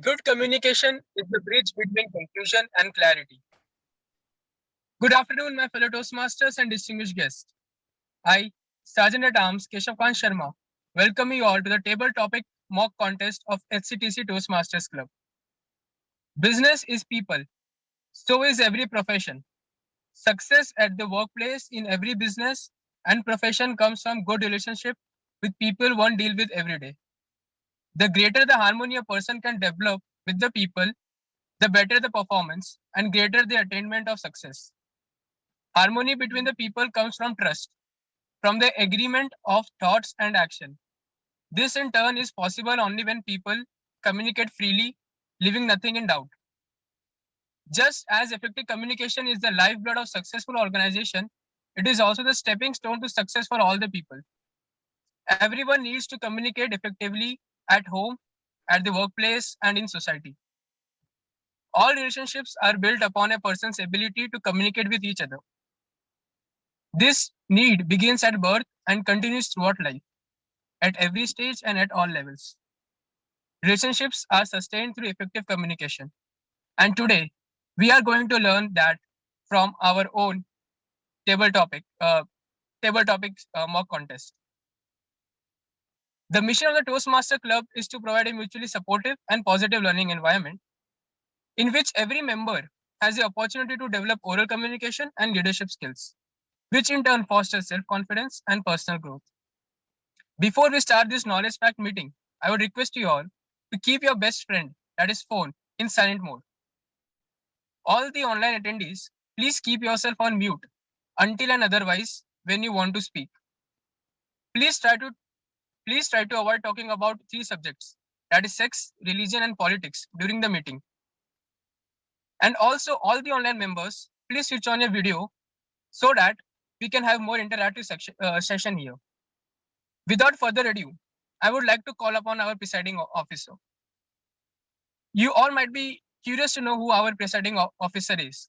Good communication is the bridge between confusion and clarity. Good afternoon, my fellow Toastmasters and distinguished guests. I, Sergeant at Arms Keshav Khan Sharma, welcome you all to the table topic mock contest of HCTC Toastmasters Club. Business is people, so is every profession. Success at the workplace in every business and profession comes from good relationship with people one deal with every day. The greater the harmony a person can develop with the people, the better the performance and greater the attainment of success. Harmony between the people comes from trust, from the agreement of thoughts and action. This in turn is possible only when people communicate freely, leaving nothing in doubt. Just as effective communication is the lifeblood of successful organization, it is also the stepping stone to success for all the people. Everyone needs to communicate effectively at home, at the workplace, and in society. All relationships are built upon a person's ability to communicate with each other. This need begins at birth and continues throughout life, at every stage and at all levels. Relationships are sustained through effective communication. And today, we are going to learn that from our own table topic mock contest. The mission of the Toastmaster Club is to provide a mutually supportive and positive learning environment in which every member has the opportunity to develop oral communication and leadership skills, which in turn fosters self-confidence and personal growth. Before we start this knowledge packed meeting, I would request you all to keep your best friend, that is phone, in silent mode. All the online attendees, please keep yourself on mute until and otherwise when you want to speak. Please try to avoid talking about 3 subjects, that is sex, religion, and politics during the meeting. And also all the online members, please switch on your video so that we can have more interactive session here. Without further ado, I would like to call upon our presiding officer. You all might be curious to know who our presiding officer is.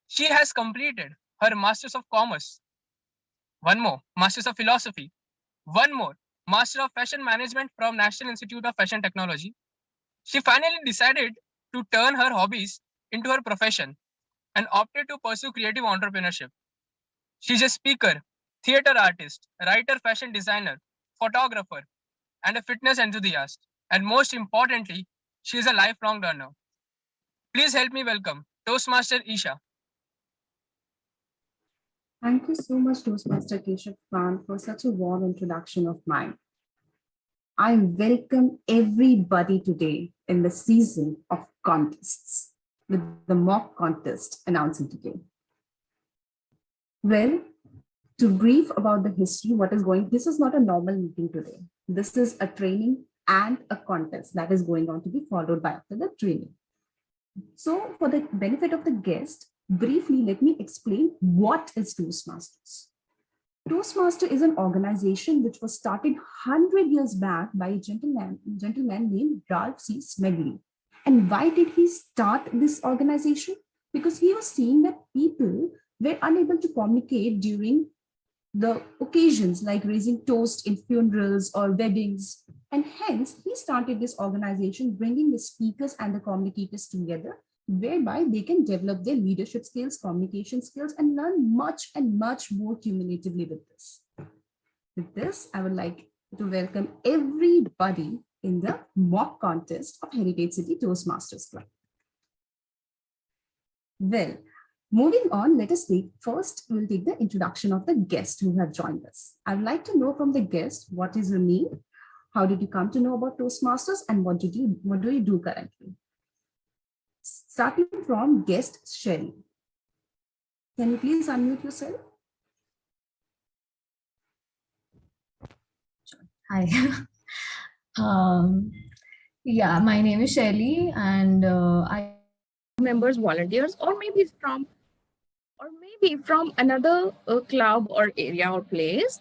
She has completed her Masters of Commerce, one more Masters of Philosophy, one more Master of Fashion Management from National Institute of Fashion Technology. She finally decided to turn her hobbies into her profession and opted to pursue creative entrepreneurship. She's a speaker, theater artist, writer, fashion designer, photographer, and a fitness enthusiast. And most importantly, she is a lifelong learner. Please help me welcome Toastmaster Isha. Thank you so much, Toastmaster Keshav Khan, for such a warm introduction of mine. I welcome everybody today in the season of contests with the mock contest announcing today. Well, to brief about the history, this is not a normal meeting today. This is a training and a contest that is going on to be followed by after the training. So for the benefit of the guest, briefly, let me explain what is Toastmasters. Toastmaster is an organization which was started 100 years back by a gentleman named Ralph C. Smedley. And why did he start this organization? Because he was seeing that people were unable to communicate during the occasions like raising toast in funerals or weddings. And hence, he started this organization, bringing the speakers and the communicators together, whereby they can develop their leadership skills, communication skills, and learn much and much more cumulatively with this. With this, I would like to welcome everybody in the mock contest of Heritage City Toastmasters Club. Well, moving on, let us we'll take the introduction of the guests who have joined us. I would like to know from the guest, what is your name? How did you come to know about Toastmasters, and what do you do currently? Starting from guest Sherry. Can you please unmute yourself? Hi. Yeah, my name is Shelly, and I members, volunteers, or maybe from another club or area or place.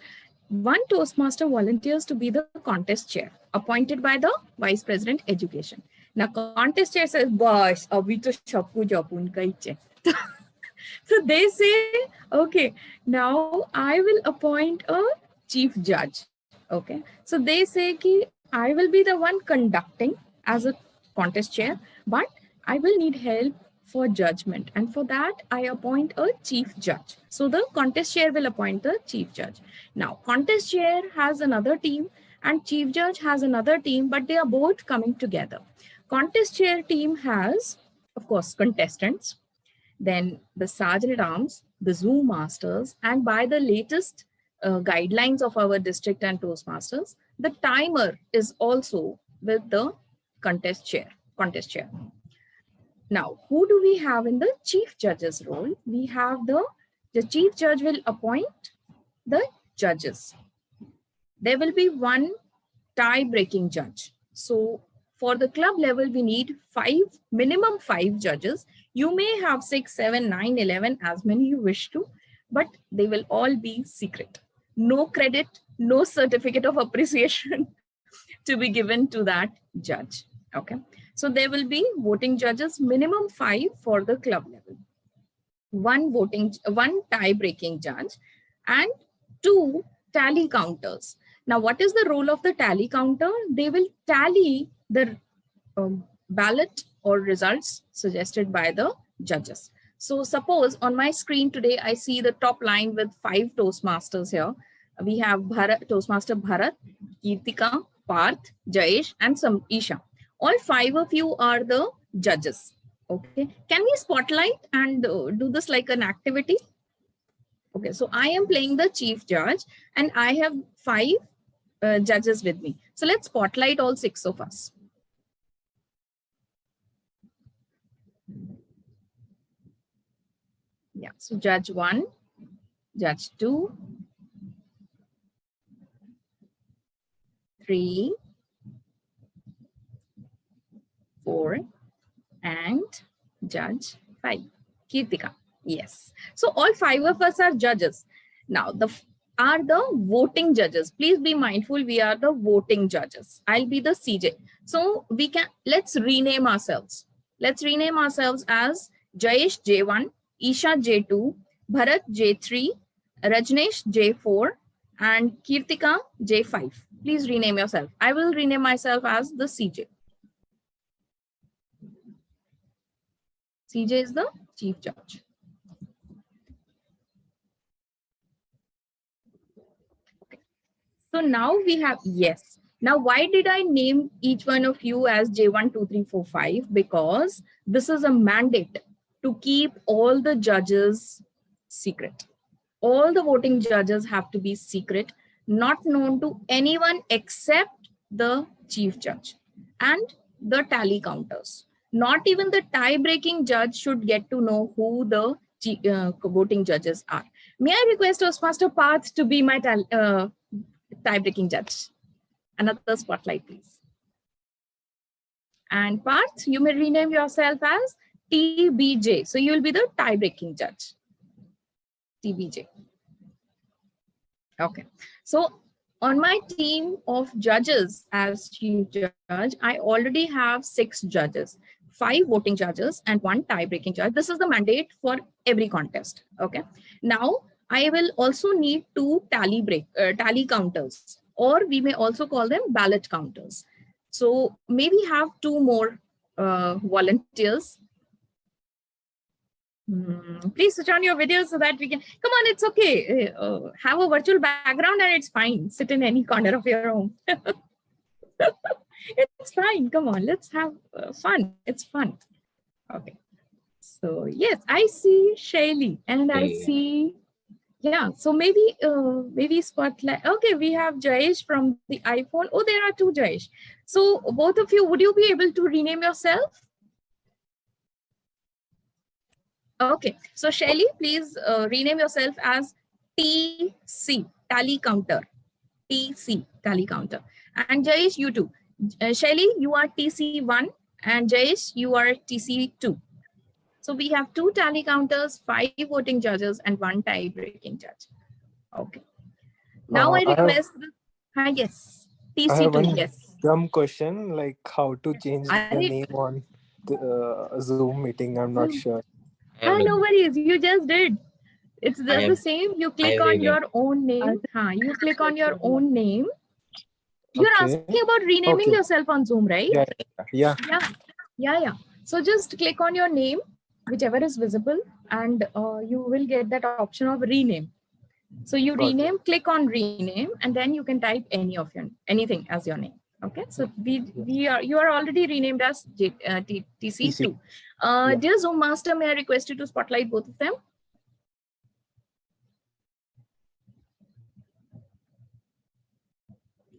One Toastmaster volunteers to be the contest chair, appointed by the Vice President Education. Now, contest chair says, "Boss, abhi to sabko japun ka hi check." So they say, okay, now I will appoint a chief judge. Okay, so they say ki I will be the one conducting as a contest chair, but I will need help for judgment. And for that, I appoint a chief judge. So the contest chair will appoint the chief judge. Now, contest chair has another team and chief judge has another team, but they are both coming together. Contest chair team has, of course, contestants, then the sergeant at arms, the Zoom masters, and by the latest guidelines of our district and Toastmasters, the timer is also with the contest chair. Now, who do we have in the chief judge's role? We have the chief judge will appoint the judges. There will be one tie-breaking judge. So for the club level, we need minimum five judges. You may have 6, 7, 9, 11, as many you wish to, but they will all be secret. No credit, no certificate of appreciation to be given to that judge. Okay. So there will be voting judges, minimum 5 for the club level. One tie-breaking judge and 2 tally counters. Now, what is the role of the tally counter? They will tally the ballot or results suggested by the judges. So suppose on my screen today, I see the top line with 5 Toastmasters here. We have Toastmaster Bharat, Kirtika, Parth, Jayesh, and some Isha. All 5 of you are the judges. Okay. Can we spotlight and do this like an activity? Okay. So I am playing the chief judge and I have 5 judges with me. So let's spotlight all 6 of us. Yeah. So judge 1, judge 2, 3, 4, and judge 5, Kirtika. Yes. So all 5 of us are judges. Now are the voting judges. Please be mindful, we are the voting judges. I'll be the CJ. So let's rename ourselves. Let's rename ourselves as Jayesh J1, Isha J2, Bharat J3, Rajnesh J4, and Kirtika J5. Please rename yourself. I will rename myself as the CJ. CJ is the chief judge. Okay. So now we have, yes. Now, why did I name each one of you as J1, 2, 3, 4, 5? Because this is a mandate to keep all the judges secret. All the voting judges have to be secret, not known to anyone except the chief judge and the tally counters. Not even the tie-breaking judge should get to know who the voting judges are. May I request Toastmaster Parth to be my tie-breaking judge? Another spotlight, please. And Parth, you may rename yourself as TBJ. So you will be the tie-breaking judge. TBJ. Okay. So on my team of judges as chief judge, I already have 6 judges, 5 voting judges and 1 tie-breaking judge. This is the mandate for every contest. Okay. Now I will also need 2 tally counters, or we may also call them ballot counters. So maybe have 2 more volunteers. Please switch on your video so that we can, come on, it's okay. Have a virtual background and it's fine. Sit in any corner of your home. It's fine. Come on, let's have fun. It's fun. Okay. So yes, I see Shaili and I see, yeah. So maybe spotlight. Okay, we have Jayesh from the iPhone. Oh, there are 2 Jayesh. So both of you, would you be able to rename yourself? Okay, so Shaili, please rename yourself as TC, tally counter. TC, tally counter. And Jayesh, you too. Shaili, you are TC1 and Jayesh, you are TC2. So we have 2 tally counters, 5 voting judges and 1 tie-breaking judge. Okay. Now I request, yes, TC2, yes. Dumb question, like how to change the name on the Zoom meeting, I'm not sure. No worries, you just did. It's just the same. You click on your own name. You click on your own name. You're asking about renaming yourself on Zoom, right? Yeah. Yeah. Yeah. So just click on your name, whichever is visible, and you will get that option of rename. So you Got it. rename, click on rename, and then you can type anything as your name. Okay, so you are already renamed as TC2. Yeah. Dear Zoom Master, may I request you to spotlight both of them?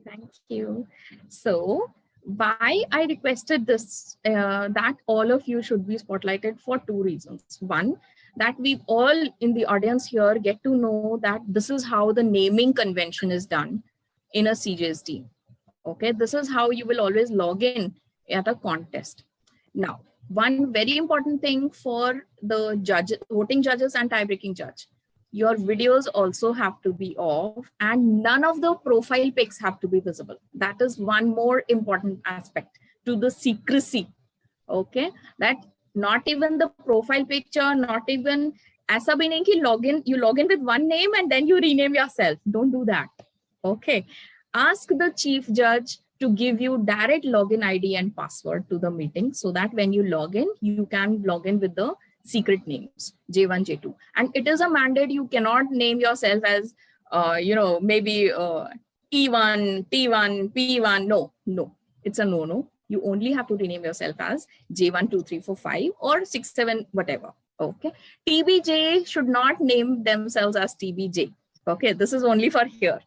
Thank you. So why I requested this, that all of you should be spotlighted for two reasons. One, that we all in the audience here get to know that this is how the naming convention is done in a CJS team. Okay, this is how you will always log in at a contest. Now, one very important thing for the voting judges and tie-breaking judge, your videos also have to be off and none of the profile pics have to be visible. That is one more important aspect to the secrecy. Okay, that not even the profile picture, not even aisa bhi nahi ki you log in with one name and then you rename yourself. Don't do that. Okay, ask the chief judge to give you direct login ID and password to the meeting so that when you log in, you can log in with the secret names J1, J2. And it is a mandate. You cannot name yourself as, maybe E1, T1, P1. No, it's a no. You only have to rename yourself as J1, 2, 3, 4, 5 or 6, 7, whatever. Okay. TBJ should not name themselves as TBJ. Okay. This is only for here.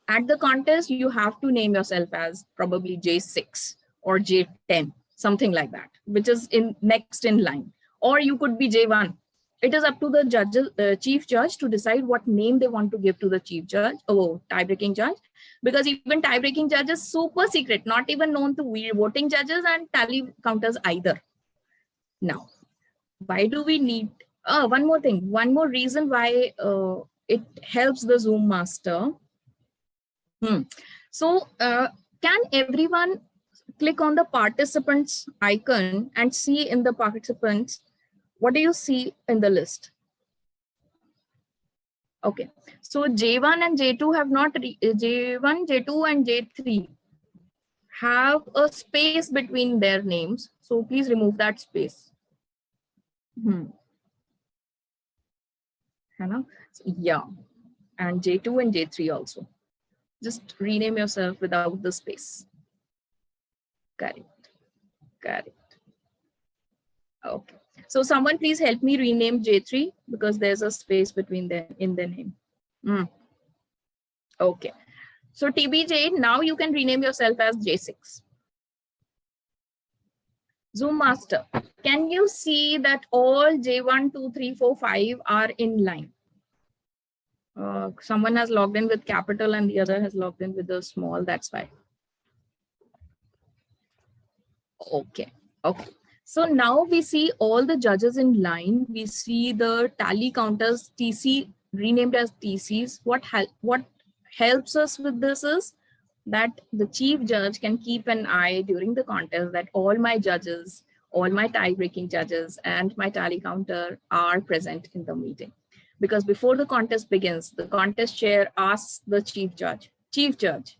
At the contest, you have to name yourself as probably J6 or J10, something like that, which is next in line. Or you could be J1. It is up to the chief judge to decide what name they want to give to the chief judge or tie-breaking judge, because even tie-breaking judge is super secret, not even known to voting judges and tally counters either. Now, why do we need, one more thing, one more reason why it helps the Zoom master. So can everyone click on the participants icon and see in the participants, what do you see in the list? Okay, so J1 and J2 have not, J1, J2 and J3 have a space between their names. So please remove that space. Yeah, and J2 and J3 also. Just rename yourself without the space. Correct. Okay. So someone please help me rename J3 because there's a space between them in the name. Okay. So TBJ, now you can rename yourself as J6. Zoom Master, can you see that all J1, 2, 3, 4, 5 are in line? Someone has logged in with capital and the other has logged in with a small, that's why. Okay. So now we see all the judges in line. We see the tally counters, TC renamed as TCs. What helps us with this is that the chief judge can keep an eye during the contest that all my judges, all my tie-breaking judges and my tally counter are present in the meeting. Because before the contest begins, the contest chair asks the chief judge,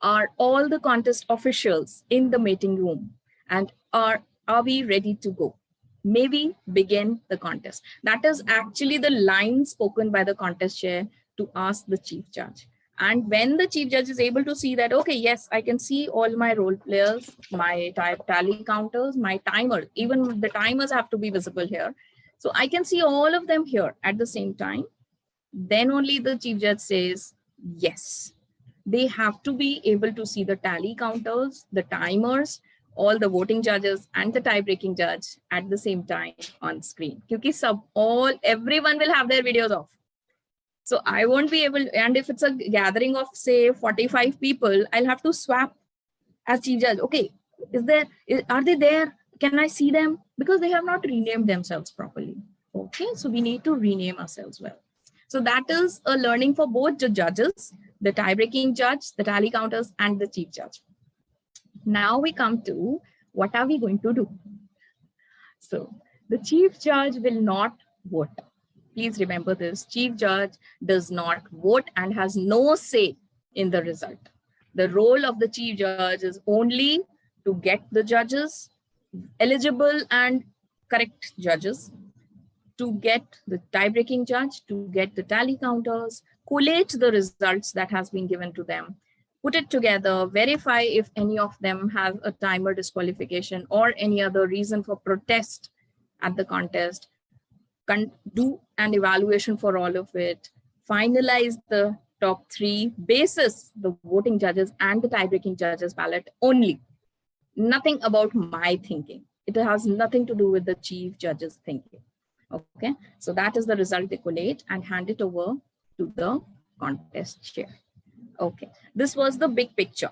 are all the contest officials in the meeting room? And are we ready to go? May we begin the contest? That is actually the line spoken by the contest chair to ask the chief judge. And when the chief judge is able to see that, okay, yes, I can see all my role players, my tally counters, my timers, even the timers have to be visible here. So I can see all of them here at the same time. Then only the chief judge says, yes, they have to be able to see the tally counters, the timers, all the voting judges and the tie-breaking judge at the same time on screen. Because everyone will have their videos off. So I won't be able, and if it's a gathering of say 45 people, I'll have to swap as chief judge. Okay, are they there? Can I see them? Because they have not renamed themselves properly. Okay, so we need to rename ourselves well. So that is a learning for both the judges, the tie-breaking judge, the tally counters, and the chief judge. Now we come to what are we going to do? So the chief judge will not vote. Please remember this, chief judge does not vote and has no say in the result. The role of the chief judge is only to get the judges, eligible and correct judges, to get the tie-breaking judge, to get the tally counters, collate the results that has been given to them, put it together, verify if any of them have a timer disqualification or any other reason for protest at the contest, do an evaluation for all of it, finalize the top 3 basis the voting judges and the tie-breaking judges ballot only. Nothing about my thinking. It has nothing to do with the chief judge's thinking. Okay, so that is the result they collate and hand it over to the contest chair. Okay, this was the big picture.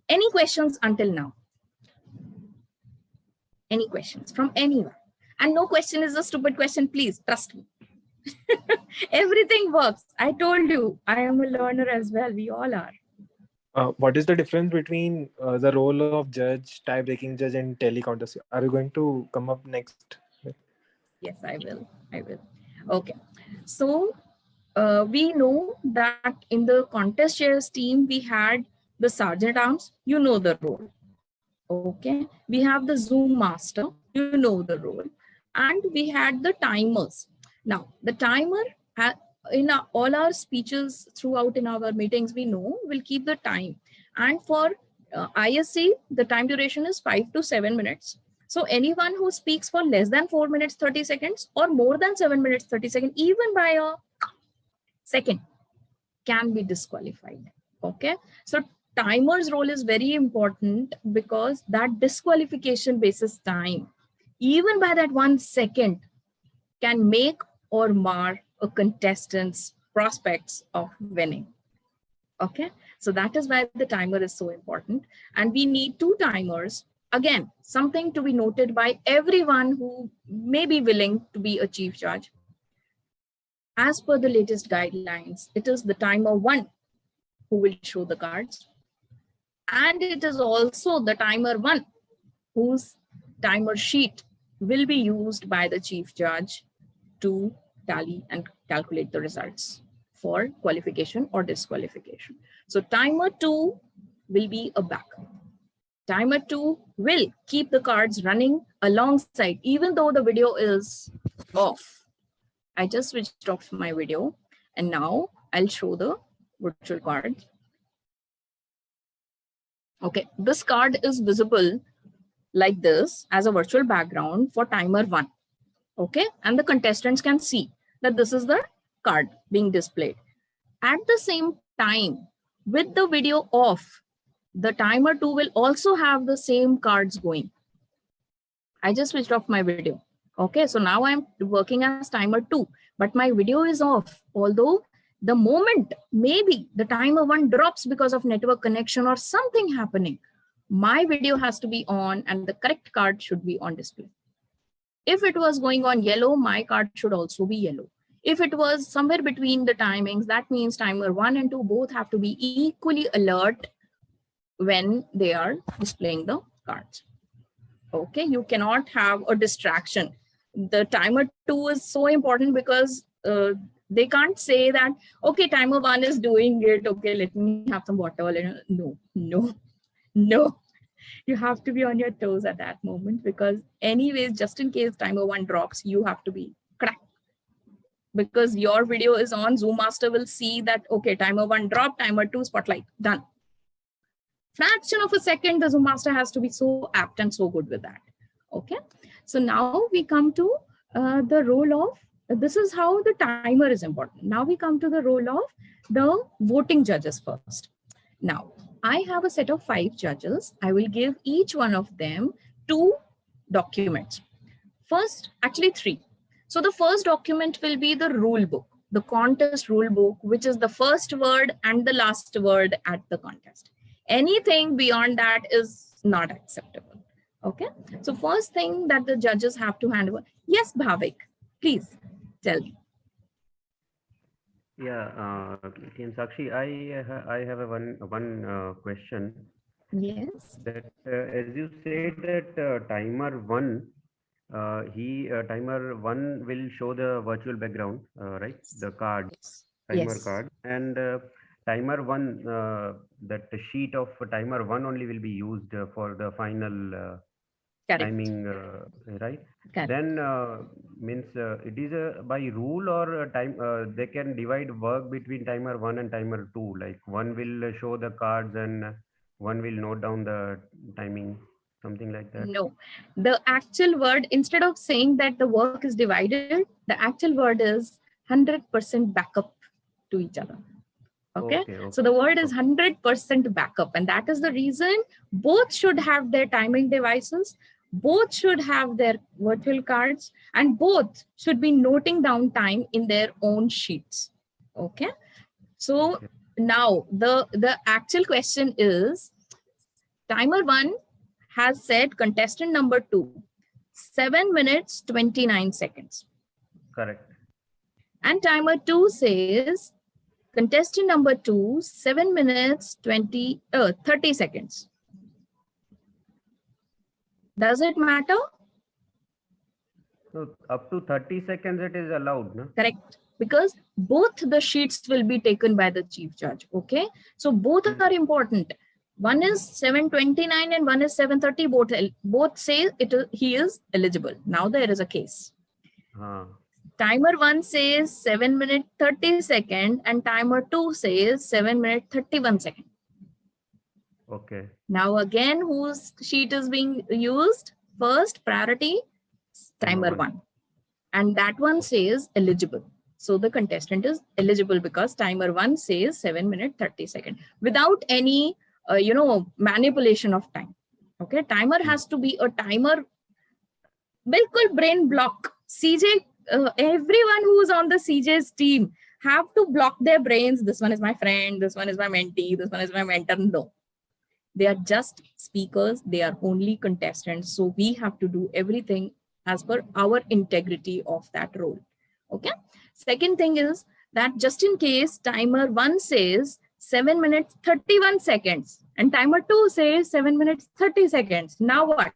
Any questions until now? Any questions from anyone? And no question is a stupid question, please trust me. Everything works. I told you, I am a learner as well. We all are. What is the difference between the role of judge, tie-breaking judge, and tally counters? Are you going to come up next? Yes, I will. Okay, so we know that in the contest chairs team, we had the sergeant at arms, you know the role. Okay, we have the Zoom master, you know the role. And we had the timers. Now, the timer, in all our speeches throughout in our meetings, we know we'll keep the time. And for ISC, the time duration is 5 to 7 minutes. So anyone who speaks for less than 4 minutes, 30 seconds or more than 7 minutes, 30 seconds, even by a second, can be disqualified. Okay, so timer's role is very important because that disqualification basis time, even by that 1 second, can make or mar a contestant's prospects of winning. Okay, so that is why the timer is so important. And we need 2 timers. Again, something to be noted by everyone who may be willing to be a chief judge. As per the latest guidelines, it is the timer 1 who will show the cards. And it is also the timer 1 whose timer sheet will be used by the chief judge to tally and calculate the results for qualification or disqualification. So timer 2 will be a backup. Timer 2 will keep the cards running alongside, even though the video is off. I just switched off my video and now I'll show the virtual card. Okay, this card is visible like this as a virtual background for timer 1. Okay, and the contestants can see that this is the card being displayed. At the same time, with the video off, the timer 2 will also have the same cards going. I just switched off my video. Okay, so now I'm working as timer 2, but my video is off. Although the moment maybe the timer 1 drops because of network connection or something happening, my video has to be on and the correct card should be on display. If it was going on yellow, my card should also be yellow. If it was somewhere between the timings, that means timer 1 and 2 both have to be equally alert when they are displaying the cards. Okay, you cannot have a distraction. The timer 2 is so important because they can't say that, okay, timer 1 is doing it. Okay, let me have some water. No. You have to be on your toes at that moment because anyways, just in case timer 1 drops, you have to be cracked. Because your video is on, Zoom Master will see that, okay, timer 1 dropped, timer 2 spotlight, done. Fraction of a second, the Zoom Master has to be so apt and so good with that. Okay, so now we come to the role of, this is how the timer is important. Now we come to the role of the voting judges first. Now, I have a set of 5 judges. I will give each one of them 2 documents. First, actually 3. So the first document will be the rule book, the contest rule book, which is the first word and the last word at the contest. Anything beyond that is not acceptable. Okay, so first thing that the judges have to hand over. Yes, Bhavik, please tell me. Yeah, Team Sakshi, I have a one question. Yes. That as you said that timer 1, timer 1 will show the virtual background, right? The card, timer Yes. card, and timer 1, that sheet of timer 1 only will be used for the final Correct. timing, right? Correct. Then means it is by rule or time. They can divide work between timer 1 and timer 2. Like one will show the cards and one will note down the timing, something like that. No, the actual word, instead of saying that the work is divided, the actual word is 100% backup to each other. Okay. So the word is 100% backup, and that is the reason both should have their timing devices, both should have their virtual cards, and both should be noting down time in their own sheets. Okay. So Okay. now the actual question is, timer 1 has said contestant number 2, 7 minutes 29 seconds. Correct. And timer 2 says contestant number 2, 7 minutes 30 seconds. Does it matter? So up to 30 seconds it is allowed, no? Correct. Because both the sheets will be taken by the chief judge. Okay. So both are important. One is 7:29 and one is 7:30. Both say he is eligible. Now there is a case. Timer 1 says 7 minutes 30 seconds and timer 2 says 7 minutes 31 seconds. Okay. Now again, whose sheet is being used? First priority, timer 1. And that one says eligible. So the contestant is eligible because timer 1 says 7 minutes 30 seconds without any manipulation of time. Okay, timer has to be a timer. Bilkul brain block. CJ, everyone who's on the CJ's team have to block their brains. This one is my friend, this one is my mentee, this one is my mentor. No, they are just speakers. They are only contestants. So we have to do everything as per our integrity of that role. Okay. Second thing is that just in case timer 1 says 7 minutes 31 seconds and timer 2 says 7 minutes 30 seconds. Now what?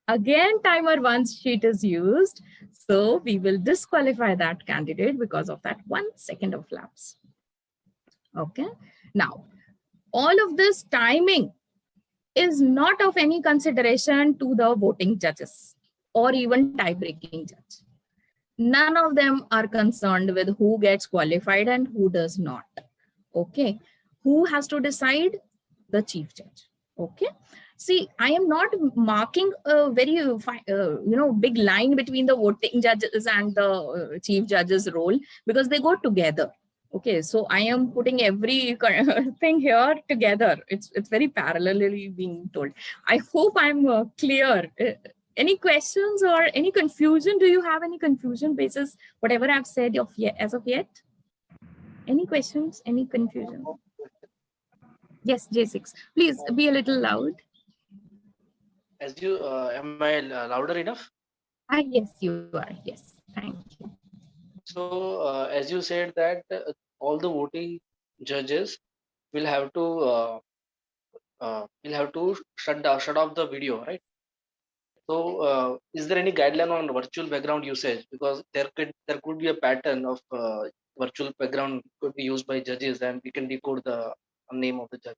Again, timer 1's sheet is used. So we will disqualify that candidate because of that 1 second of lapse. Okay. Now, all of this timing is not of any consideration to the voting judges or even tie-breaking judge. None of them are concerned with who gets qualified and who does not. Okay. Who has to decide? The chief judge. Okay. See, I am not marking a very big line between the voting judges and the chief judge's role because they go together. Okay, so I am putting every thing here together. It's very parallelly being told. I hope I'm clear. Any questions or any confusion? Do you have any confusion basis whatever I've said as of yet? Any questions? Any confusion? Yes, J6. Please be a little loud. As you, am I louder enough? Yes, you are. Yes, thank you. So, as you said that all the voting judges will have to shut off the video, right? So, is there any guideline on virtual background usage? Because there could be a pattern of virtual background could be used by judges, and we can decode the name of the judge.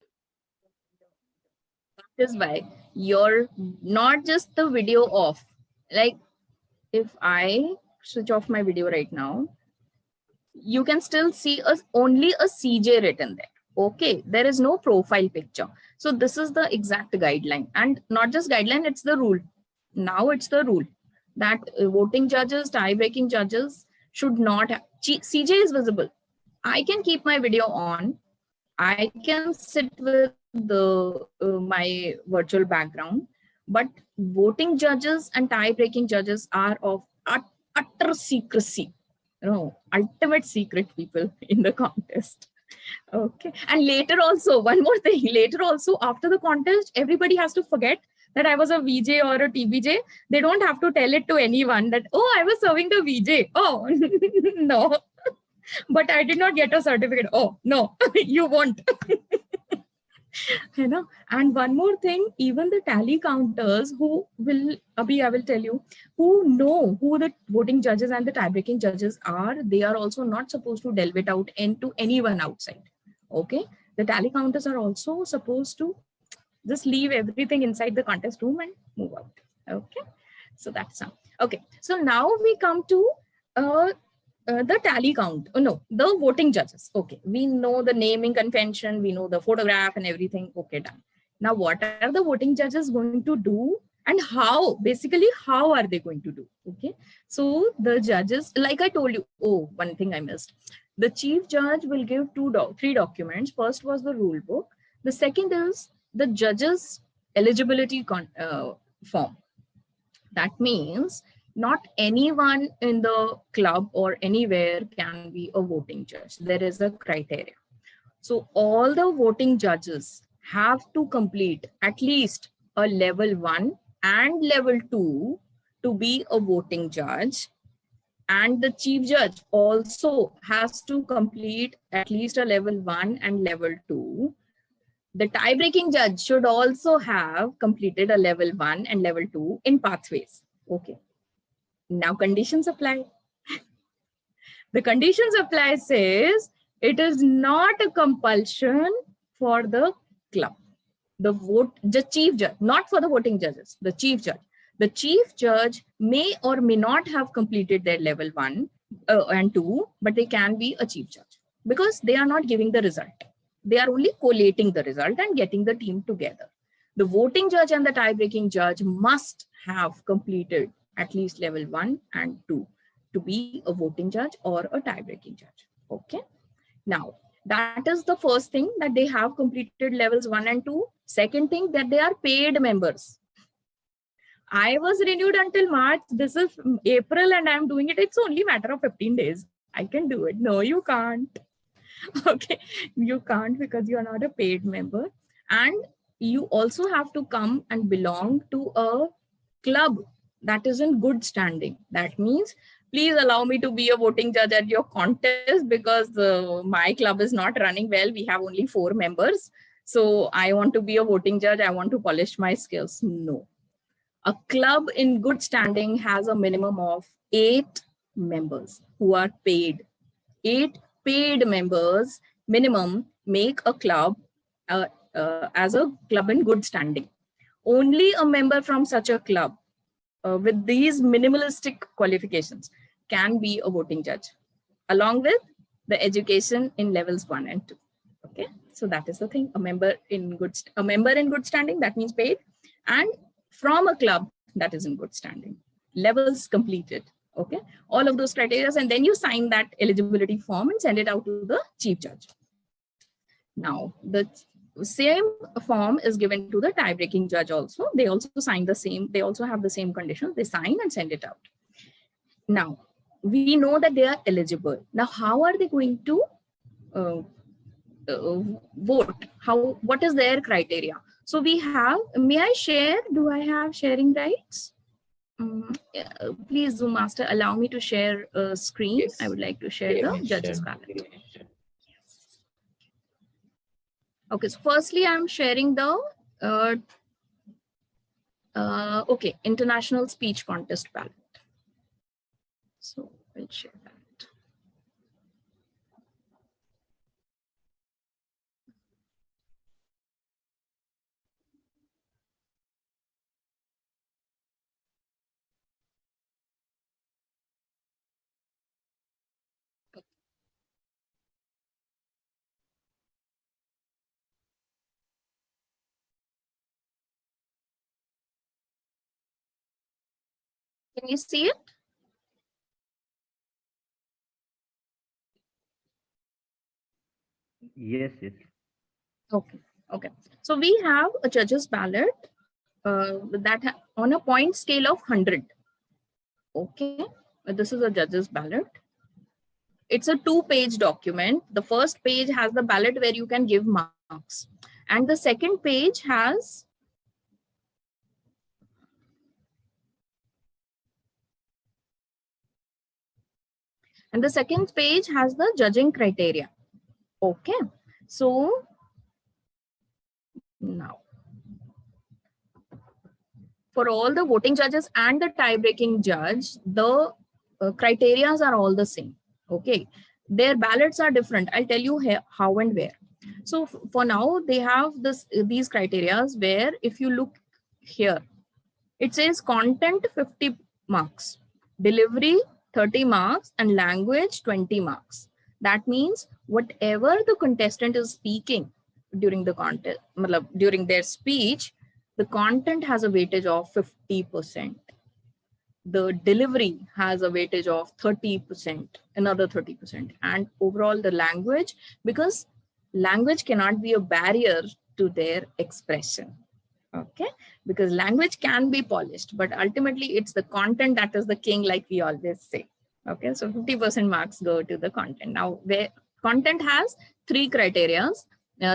That is why you're not just the video off. Like if I switch off my video right now, you can still see only a CJ written there. Okay, there is no profile picture. So this is the exact guideline, and not just guideline, it's the rule. Now it's the rule that voting judges, tie-breaking judges should not have, CJ is visible. I can keep my video on. I can sit with my virtual background, but voting judges and tie-breaking judges are of utter secrecy. Ultimate secret people in the contest. Okay. And later also, one more thing, later also after the contest, everybody has to forget that I was a VJ or a TBJ. They don't have to tell it to anyone that, oh, I was serving the VJ. Oh, no. But I did not get a certificate. Oh, no, you won't. And one more thing, even the tally counters who will, Abhi, I will tell you, who know who the voting judges and the tie-breaking judges are, they are also not supposed to delve it out into anyone outside. Okay. The tally counters are also supposed to Just leave everything inside the contest room and move out. Okay, so that's how. Okay, so now we come to the tally count. Oh no, the voting judges. Okay, we know the naming convention, we know the photograph and everything. Okay, done. Now, what are the voting judges going to do, and how? Basically, how are they going to do? Okay, so the judges, like I told you. Oh, one thing I missed. The chief judge will give three documents. First was the rule book. The second is the judges' eligibility form. That means not anyone in the club or anywhere can be a voting judge. There is a criteria. So all the voting judges have to complete at least a level 1 and level 2 to be a voting judge. And the chief judge also has to complete at least a level 1 and level 2. The tie-breaking judge should also have completed a level 1 and level 2 in pathways. Okay. Now conditions apply. The conditions apply says it is not a compulsion for the club. The chief judge, not for the voting judges, the chief judge. The chief judge may or may not have completed their level 1 and 2, but they can be a chief judge because they are not giving the result. They are only collating the result and getting the team together. The voting judge and the tie-breaking judge must have completed at least level 1 and 2 to be a voting judge or a tie-breaking judge. Okay. Now, that is the first thing, that they have completed levels 1 and 2. Second thing, that they are paid members. I was renewed until March. This is April and I'm doing it. It's only a matter of 15 days. I can do it. No, you can't. Okay, you can't because you are not a paid member. And you also have to come and belong to a club that is in good standing. That means, please allow me to be a voting judge at your contest because my club is not running well. We have only 4 members. So I want to be a voting judge. I want to polish my skills. No. A club in good standing has a minimum of 8 members who are paid. 8 paid members minimum make a club as a club in good standing. Only a member from such a club with these minimalistic qualifications can be a voting judge, along with the education in levels 1 and 2. Okay, so that is the thing. A member in good standing, that means paid, and from a club that is in good standing. Levels completed. Okay, all of those criteria, and then you sign that eligibility form and send it out to the chief judge. Now, the same form is given to the tie-breaking judge also. They also sign the same, they also have the same conditions. They sign and send it out. Now, we know that they are eligible. Now, how are they going to vote? What is their criteria? So we have, may I share? Do I have sharing rights? Please, Zoom Master, allow me to share a screen. Yes. I would like to share the judges ballot. Okay, so firstly, I'm sharing the international speech contest ballot. So I'll share that. Can you see it? Yes, yes. Okay, okay. So we have a judge's ballot that on a point scale of 100. Okay, this is a judge's ballot. It's a 2-page document. The first page has the ballot where you can give marks. And the second page has the judging criteria. Okay, so now for all the voting judges and the tie-breaking judge, the criteria are all the same. Okay, their ballots are different. I'll tell you how and where. So for now, they have these criteria where if you look here, it says content 50 marks, delivery 30 marks, and language 20 marks. That means whatever the contestant is speaking during the contest, during their speech, the content has a weightage of 50%. The delivery has a weightage of 30%, another 30%, and overall the language, because language cannot be a barrier to their expression. Okay, because language can be polished, but ultimately it's the content that is the king, like we always say. Okay, so 50% marks go to the content. Now, where content has three criteria,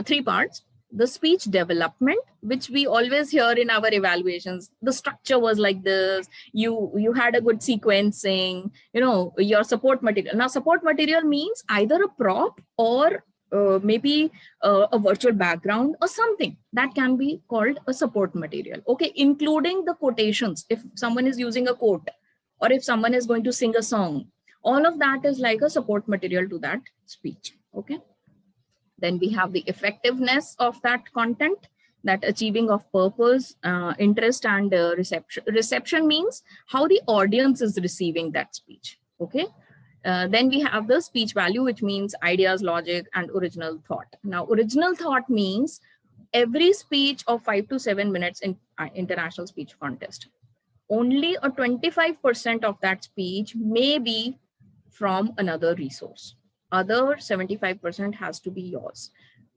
three parts. The speech development, which we always hear in our evaluations, the structure was like this, you had a good sequencing, you know, your support material. Now, support material means either a prop or maybe a virtual background or something that can be called a support material. Okay, including the quotations. If someone is using a quote or if someone is going to sing a song, all of that is like a support material to that speech. Okay. Then we have the effectiveness of that content, that achieving of purpose, interest, and reception. Reception means how the audience is receiving that speech. Okay. Then we have the speech value, which means ideas, logic, and original thought. Now, original thought means every speech of 5 to 7 minutes in international speech contest, only a 25% of that speech may be from another resource. Other 75% has to be yours.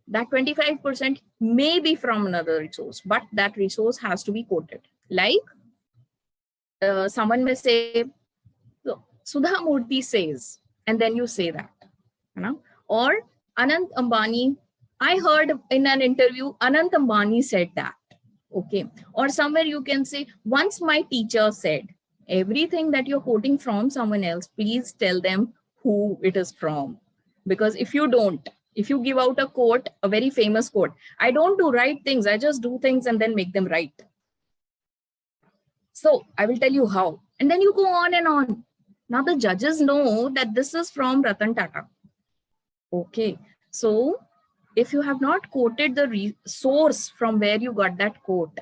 That 25% may be from another resource, but that resource has to be quoted. Like someone may say, Sudha Murthy says, and then you say that, you know, or Anant Ambani, I heard in an interview, Anant Ambani said that. Okay, or somewhere you can say, once my teacher said. Everything that you're quoting from someone else, please tell them who it is from. Because if you don't, if you give out a quote, a very famous quote, I don't do right things, I just do things and then make them right. So I will tell you how. And then you go on and on. Now the judges know that this is from Ratan Tata. Okay, so if you have not quoted the source from where you got that quote,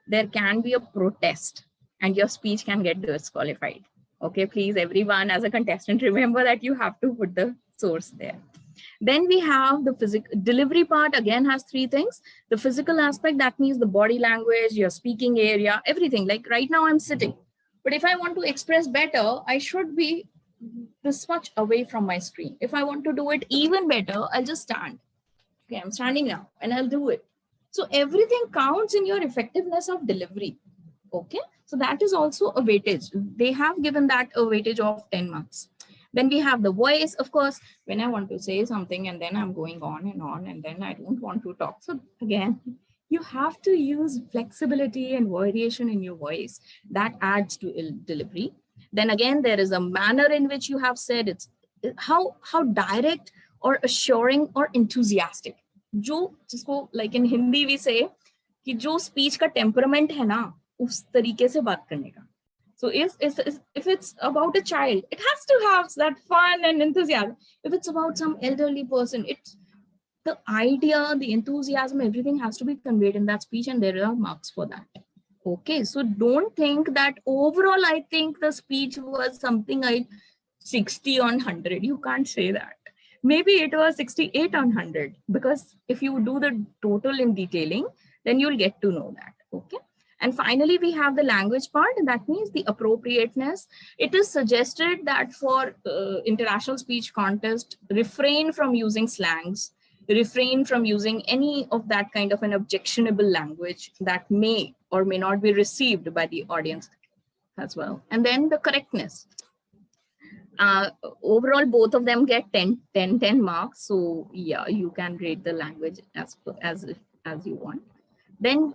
there can be a protest and your speech can get disqualified. Okay, please everyone as a contestant, remember that you have to put the source there. Then we have the physical delivery part, again has three things. The physical aspect, that means the body language, your speaking area, everything. Like right now I'm sitting, but if I want to express better, I should be this much away from my screen. If I want to do it even better, I'll just stand. Okay, I'm standing now and I'll do it. So everything counts in your effectiveness of delivery. Okay, so that is also a weightage. They have given that a weightage of 10 marks. Then we have the voice, of course, when I want to say something and then I'm going on and then I don't want to talk. So again, you have to use flexibility and variation in your voice. That adds to delivery. Then again, there is a manner in which you have said it's how direct or assuring or enthusiastic. जो जिसको like in Hindi we say कि जो speech का temperament है ना उस तरीके से बात करने का. So if it's about a child, it has to have that fun and enthusiasm. If it's about some elderly person, it's the idea, the enthusiasm, everything has to be conveyed in that speech, and there are marks for that. Okay, so don't think that overall I think the speech was something like 60 on 100. You can't say that. Maybe it was 68 on 100, because if you do the total in detailing, then you'll get to know that. Okay. And finally, we have the language part, and that means the appropriateness. It is suggested that for international speech contest, refrain from using slangs, refrain from using any of that kind of an objectionable language that may or may not be received by the audience as well. And then the correctness. Overall, both of them get 10 marks. So yeah, you can rate the language as you want. Then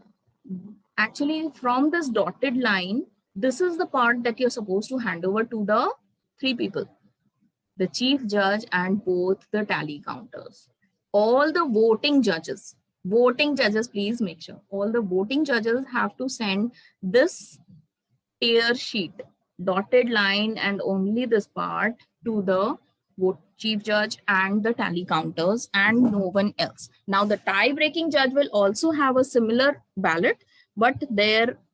actually from this dotted line, this is the part that you're supposed to hand over to the three people, the chief judge and both the tally counters. All the voting judges, please make sure all the voting judges have to send this tear sheet, dotted line and only this part to the vote chief judge and the tally counters and no one else. Now the tie-breaking judge will also have a similar ballot, but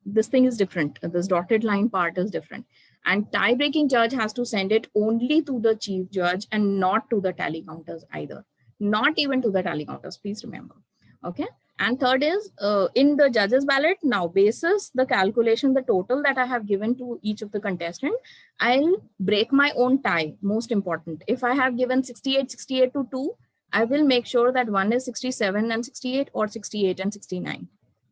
this thing is different. This dotted line part is different. And tie-breaking judge has to send it only to the chief judge and not to the tally counters either. Not even to the tally counters, please remember. Okay. And third is in the judges ballot, now basis the calculation, the total that I have given to each of the contestant, I'll break my own tie, most important. If I have given 68, 68 to 2, I will make sure that one is 67 and 68 or 68 and 69.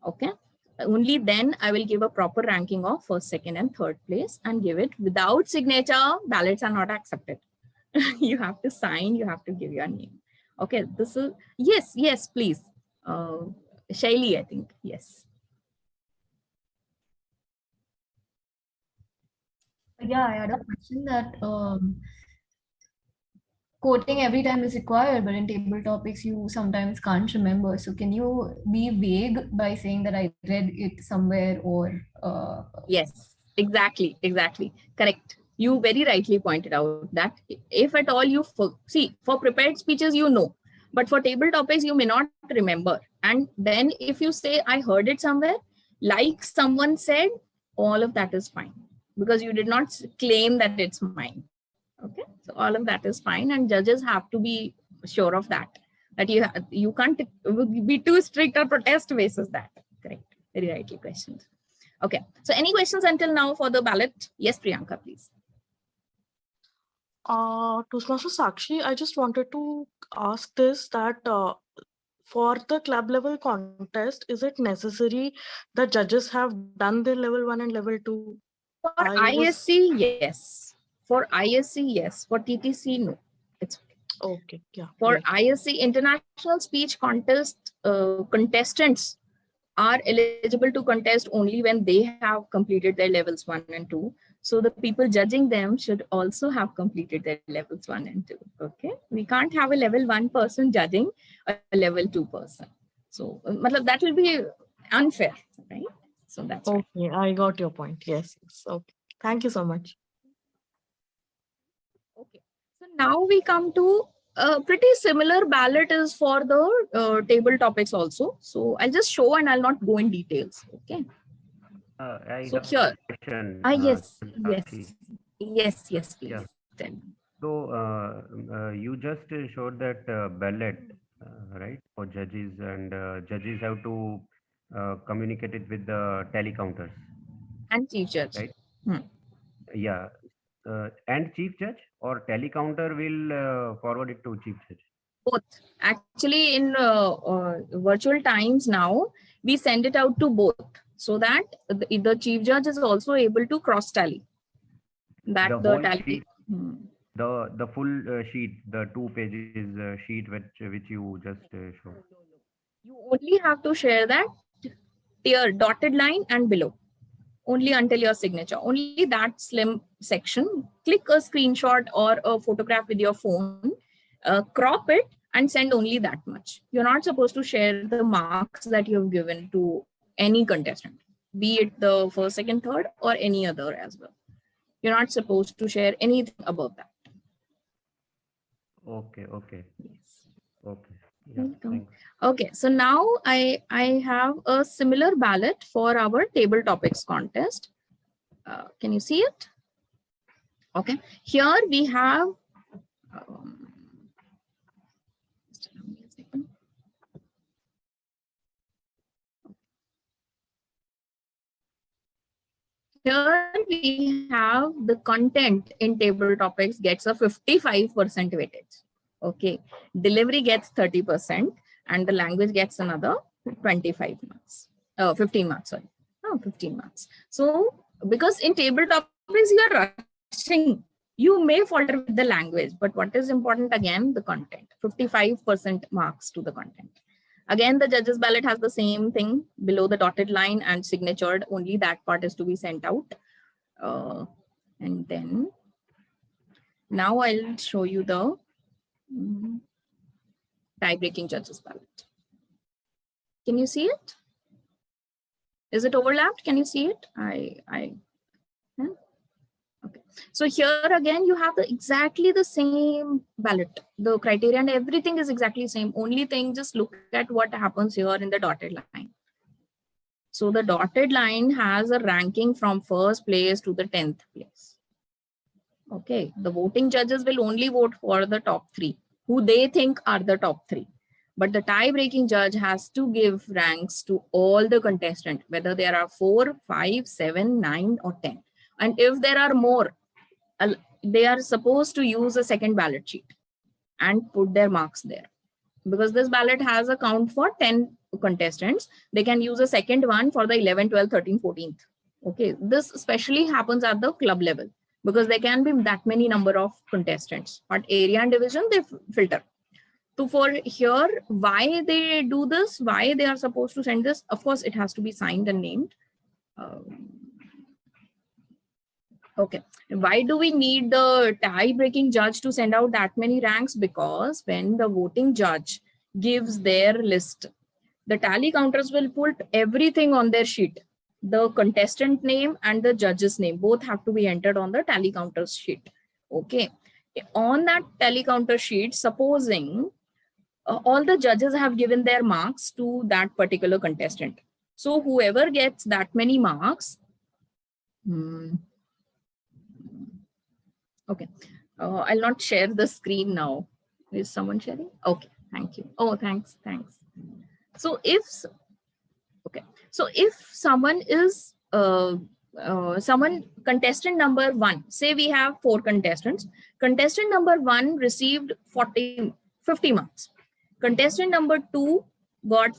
Okay. Only then I will give a proper ranking of first, second, and third place and give it without signature. Ballots are not accepted. You have to sign, you have to give your name. Okay, this is, yes, please. Shaili, I think, yes. Yeah, I had a question that quoting every time is required, but in table topics you sometimes can't remember. So can you be vague by saying that I read it somewhere or? Yes, exactly, correct. You very rightly pointed out that if at all you see, for prepared speeches, you know, but for table topics, you may not remember. And then if you say, I heard it somewhere, like someone said, all of that is fine because you did not claim that it's mine. Okay, so all of that is fine. And judges have to be sure of that you can't be too strict or protest basis that. Correct, very rightly questioned. Okay, so any questions until now for the ballot? Yes, Priyanka, please. Toastmaster Sakshi, I just wanted to ask this, that for the club level contest, is it necessary that judges have done their level 1 and level 2? For ISC, yes. For ISC, yes. For TTC, no. It's okay. Yeah. For great. ISC international speech contest, contestants are eligible to contest only when they have completed their levels 1 and 2. So the people judging them should also have completed their levels 1 and 2. Okay, we can't have a level 1 person judging a level 2 person. So that will be unfair, right? So that's okay. Right. I got your point. Yes. Okay. Thank you so much. Okay. So now we come to a pretty similar ballot is for the table topics also. So I'll just show and I'll not go in details. Okay. So here. Yes, please. Yeah. Tell me. So you just showed that ballot, right, for judges, and judges have to communicate it with the tally counters. And chief judge. Right. Hmm. Yeah. And chief judge or tally counter will forward it to chief judge. Both. Actually, in virtual times now, we send it out to both so that the chief judge is also able to cross tally. That the tally. Sheet, the full sheet, the 2 pages sheet which you just showed. You only have to share that tier dotted line and below. Only until your signature. Only that slim section. Click a screenshot or a photograph with your phone, crop it and send only that much. You're not supposed to share the marks that you've given to any contestant, be it the first, second, third, or any other as well. You're not supposed to share anything above that. Okay. Yes. Okay. Yeah, thanks. Okay, so now I have a similar ballot for our table topics contest. Can you see it? Okay, here we have here we have the content in table topics gets a 55% weightage. Okay, delivery gets 30% and the language gets another 25 marks. 15 marks, sorry. 15 marks. So because in table topics you are rushing, you may falter with the language, but what is important again, the content. 55% marks to the content. Again, the judges ballot has the same thing below the dotted line and signatured. Only that part is to be sent out. And then now I'll show you the tie-breaking judges ballot. Can you see it? Is it overlapped? Can you see it? Okay. So here again, you have exactly the same ballot. The criteria and everything is exactly the same. Only thing, just look at what happens here in the dotted line. So the dotted line has a ranking from first place to the 10th place. Okay, the voting judges will only vote for the top 3, who they think are the top 3. But the tie-breaking judge has to give ranks to all the contestants, whether there are 4, 5, 7, 9, or 10. And if there are more, they are supposed to use a second ballot sheet and put their marks there. Because this ballot has a count for 10 contestants, they can use a second one for the 11, 12, 13, 14th. Okay, this especially happens at the club level because there can be that many number of contestants. But area and division, they filter. So for here, why they do this, why they are supposed to send this, of course, it has to be signed and named. Okay, why do we need the tie-breaking judge to send out that many ranks? Because when the voting judge gives their list, the tally counters will put everything on their sheet. The contestant name and the judge's name both have to be entered on the tally counters sheet. Okay, on that tally counter sheet, supposing all the judges have given their marks to that particular contestant. So whoever gets that many marks, okay, I'll not share the screen now. Is someone sharing? Okay, thank you. Oh, thanks. So if someone is contestant number 1, say we have 4 contestants. Contestant number 1 received 50 marks. Contestant number 2 got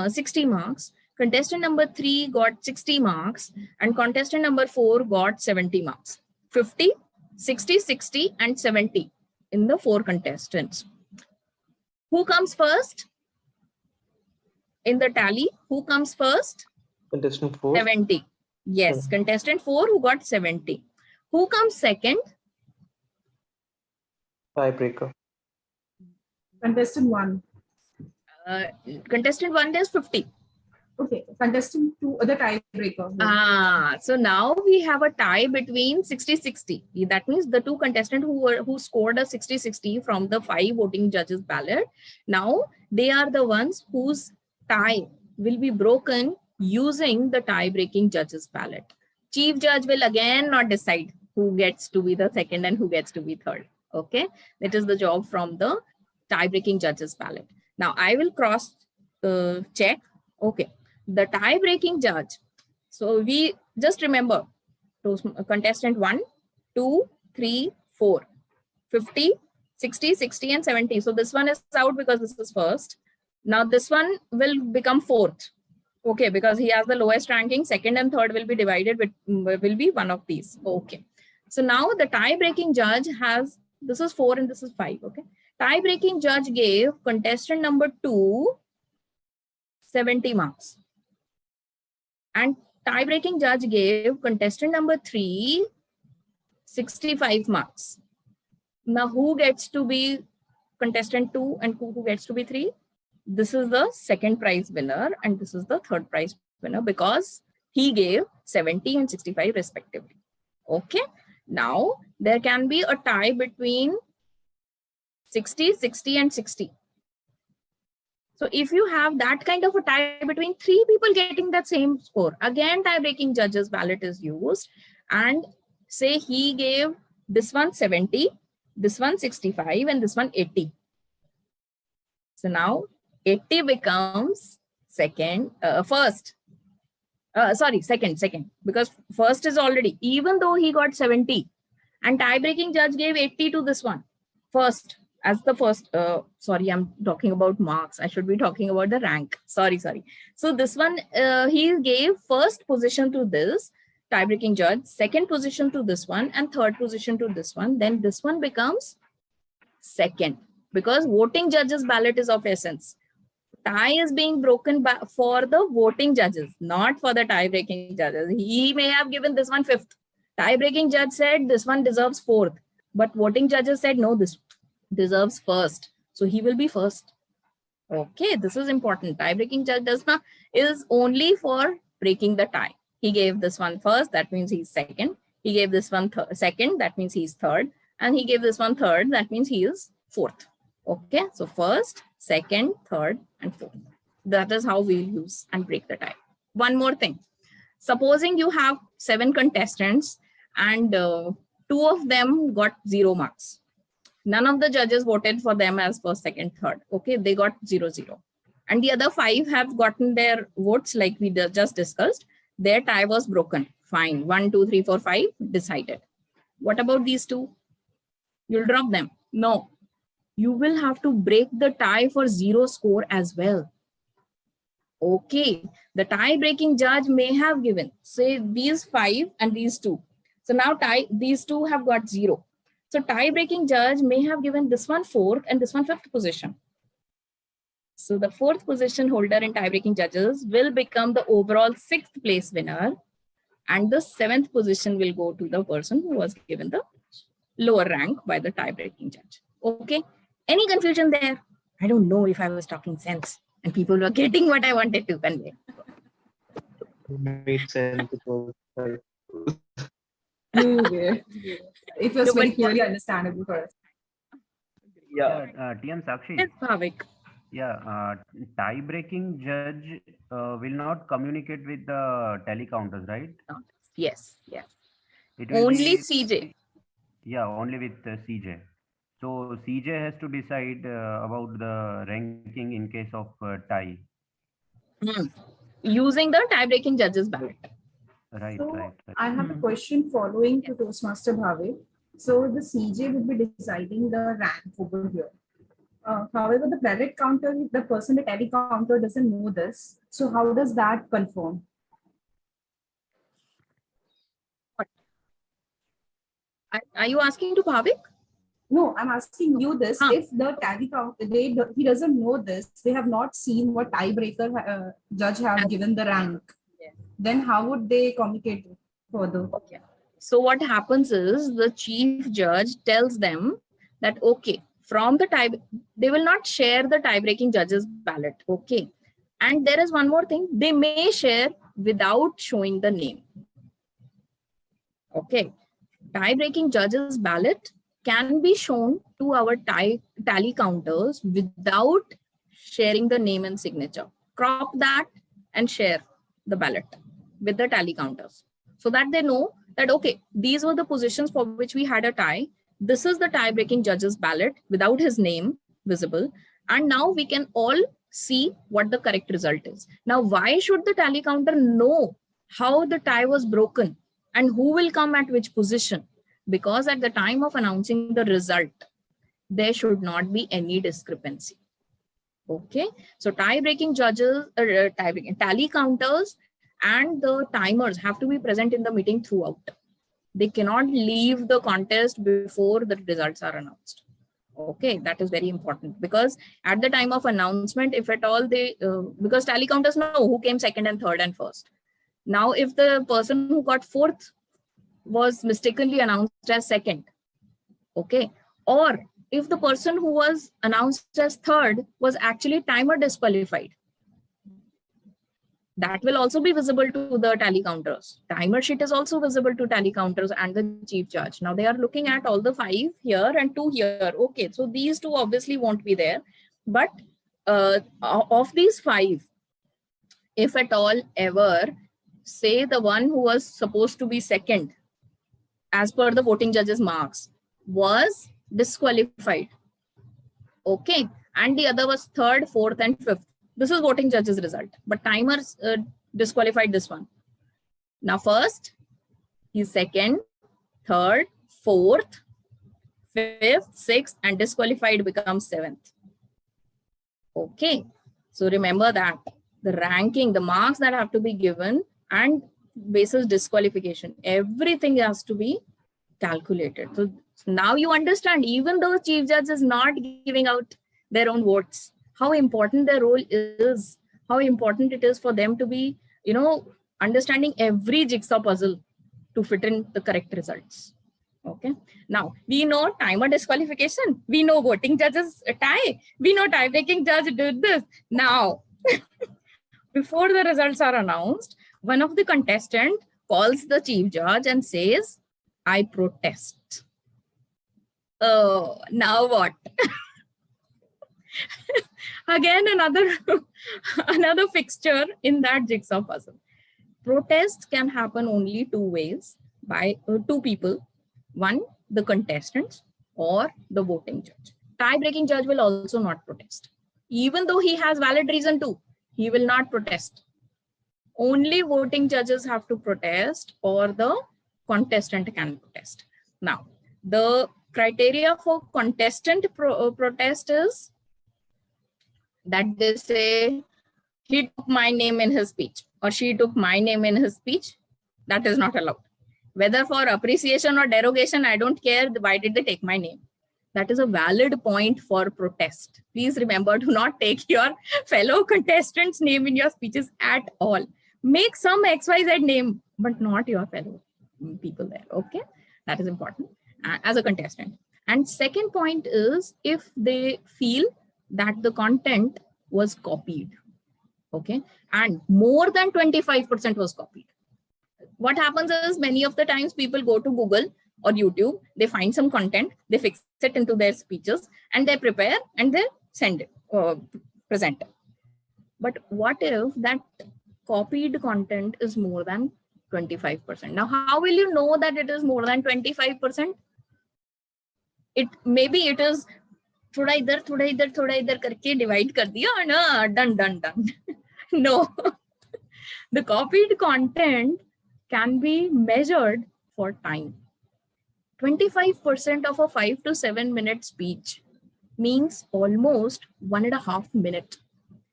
60 marks. Contestant number 3 got 60 marks, and contestant number 4 got 70 marks. 50, 60, 60, and 70 in the 4 contestants. Who comes first in the tally? Who comes first? Contestant 4. 70. Yes, contestant 4 who got 70. Who comes second? Tiebreaker. Contestant 1. Contestant 1 there's 50. Okay, contestant 2, the tiebreaker. So now we have a tie between 60-60. That means the 2 contestants who scored a 60-60 from the 5 voting judges ballot. Now they are the ones whose tie will be broken using the tie-breaking judges ballot. Chief judge will again not decide who gets to be the second and who gets to be third. Okay, that is the job from the tie-breaking judges ballot. Now I will cross check. Okay, the tie-breaking judge. So we just remember contestant 1, 2, 3, 4, 50, 60, 60, and 70. So this one is out because this is first. Now this one will become 4th. Okay, because he has the lowest ranking. Second and third will be divided with will be one of these. Okay. So now the tie-breaking judge has, this is 4 and this is 5. Okay. Tie-breaking judge gave contestant number 2 70 marks. And tie-breaking judge gave contestant number 3 65 marks. Now who gets to be contestant 2 and who gets to be 3? This is the second prize winner and this is the third prize winner because he gave 70 and 65 respectively. Okay. Now there can be a tie between 60, 60, and 60. So if you have that kind of a tie between 3 people getting that same score, again tie-breaking judge's ballot is used, and say he gave this one 70, this one 65, and this one 80. So now 80 becomes second, second, because first is already, even though he got 70, and tie-breaking judge gave 80 to this one first. As the first, sorry, I'm talking about marks. I should be talking about the rank. Sorry. So this one, he gave first position to this tie-breaking judge, second position to this one, and third position to this one. Then this one becomes second because voting judges ballot is of essence. Tie is being broken for the voting judges, not for the tie-breaking judges. He may have given this one 5th. Tie-breaking judge said this one deserves 4th, but voting judges said no, this deserves 1st, so he will be 1st. Okay, this is important. Tie-breaking judge is only for breaking the tie. He gave this one 1st, that means he's 2nd. He gave this one second, that means he's third. And he gave this one third, that means he is fourth. Okay, so first, second, third, and fourth. That is how we'll use and break the tie. One more thing. Supposing you have 7 contestants and 2 of them got 0 marks. None of the judges voted for them as first, second, third. Okay, they got 0-0. And the other 5 have gotten their votes like we just discussed. Their tie was broken. Fine. 1, 2, 3, 4, 5 decided. What about these 2? You'll drop them. No. You will have to break the tie for 0 score as well. Okay. The tie-breaking judge may have given, say, these 5 and these 2. So now these 2 have got 0. So tie-breaking judge may have given this one 4th and this one 5th position. So the 4th position holder in tie-breaking judges will become the overall 6th place winner, and the 7th position will go to the person who was given the lower rank by the tie-breaking judge. Okay. Any confusion there? I don't know if I was talking sense and people were getting what I wanted to convey. Made sense. It was very clearly understandable for us. Yeah, TM Sakshi. Yes, Bhavik. Yeah, tie-breaking judge will not communicate with the tally counters, right? Yes, yes. It will Only be, CJ. Yeah, only with CJ. So CJ has to decide about the ranking in case of tie. Using the tie-breaking judges ballot. Right, So right. I have a question following to Toastmaster Bhavik. So the CJ will be deciding the rank over here. However, the ballot counter, the person, the tally counter doesn't know this. So how does that confirm? Are you asking to Bhavik? No, I'm asking you this. If the tally counter, he doesn't know this, they have not seen what tiebreaker judge have given the rank, then how would they communicate further? Okay. So what happens is the chief judge tells them that, okay, from the tie, they will not share the tie-breaking judge's ballot. Okay. And there is one more thing. They may share without showing the name. Okay. Tie-breaking judge's ballot can be shown to our tally counters without sharing the name and signature. Crop that and share the ballot with the tally counters so that they know that, okay, these were the positions for which we had a tie. This is the tie-breaking judge's ballot without his name visible. And now we can all see what the correct result is. Now, why should the tally counter know how the tie was broken and who will come at which position? Because at the time of announcing the result, there should not be any discrepancy. Okay, so tie-breaking judges, tally counters and the timers have to be present in the meeting throughout. They cannot leave the contest before the results are announced. Okay, that is very important because at the time of announcement, if at all they, because tally counters know who came second and third and first. Now, if the person who got 4th was mistakenly announced as 2nd, okay, or if the person who was announced as 3rd was actually timer disqualified, that will also be visible to the tally counters. Timer sheet is also visible to tally counters and the chief judge. Now they are looking at all the 5 here and 2 here. Okay, so these 2 obviously won't be there, but of these 5, if at all ever, say the one who was supposed to be 2nd as per the voting judge's marks was disqualified, okay, and the other was 3rd, 4th and 5th. This is voting judge's result, but timers disqualified this one. Now first, he's 2nd, 3rd, 4th, 5th, 6th, and disqualified becomes 7th. Okay, so remember that the ranking, the marks that have to be given and basis disqualification, everything has to be calculated. So now you understand, even though chief judge is not giving out their own votes, how important their role is, how important it is for them to be, understanding every jigsaw puzzle to fit in the correct results. Okay. Now we know timer disqualification. We know voting judges tie. We know tie-breaking judge did this. Now, before the results are announced, one of the contestant calls the chief judge and says, I protest. Now what? Again, another fixture in that jigsaw puzzle. Protest can happen only two ways, by two people. One, the contestants, or the voting judge. Tie-breaking judge will also not protest. Even though he has valid reason to, he will not protest. Only voting judges have to protest, or the contestant can protest. Now, the criteria for contestant protest is that they say, he took my name in his speech, or she took my name in his speech. That is not allowed. Whether for appreciation or derogation, I don't care. Why did they take my name? That is a valid point for protest. Please remember, do not take your fellow contestant's name in your speeches at all. Make some XYZ name, but not your fellow people there. Okay, that is important as a contestant. And second point is if they feel that the content was copied. Okay, and more than 25% was copied. What happens is many of the times people go to Google or YouTube, they find some content, they fix it into their speeches, and they prepare and they send it, present it. But what if that copied content is more than 25%? Now, how will you know that it is more than 25%? Maybe it is thoda idhar karke divide kar diya and done. No, the copied content can be measured for time. 25% of a 5 to 7 minute speech means almost 1.5 minutes,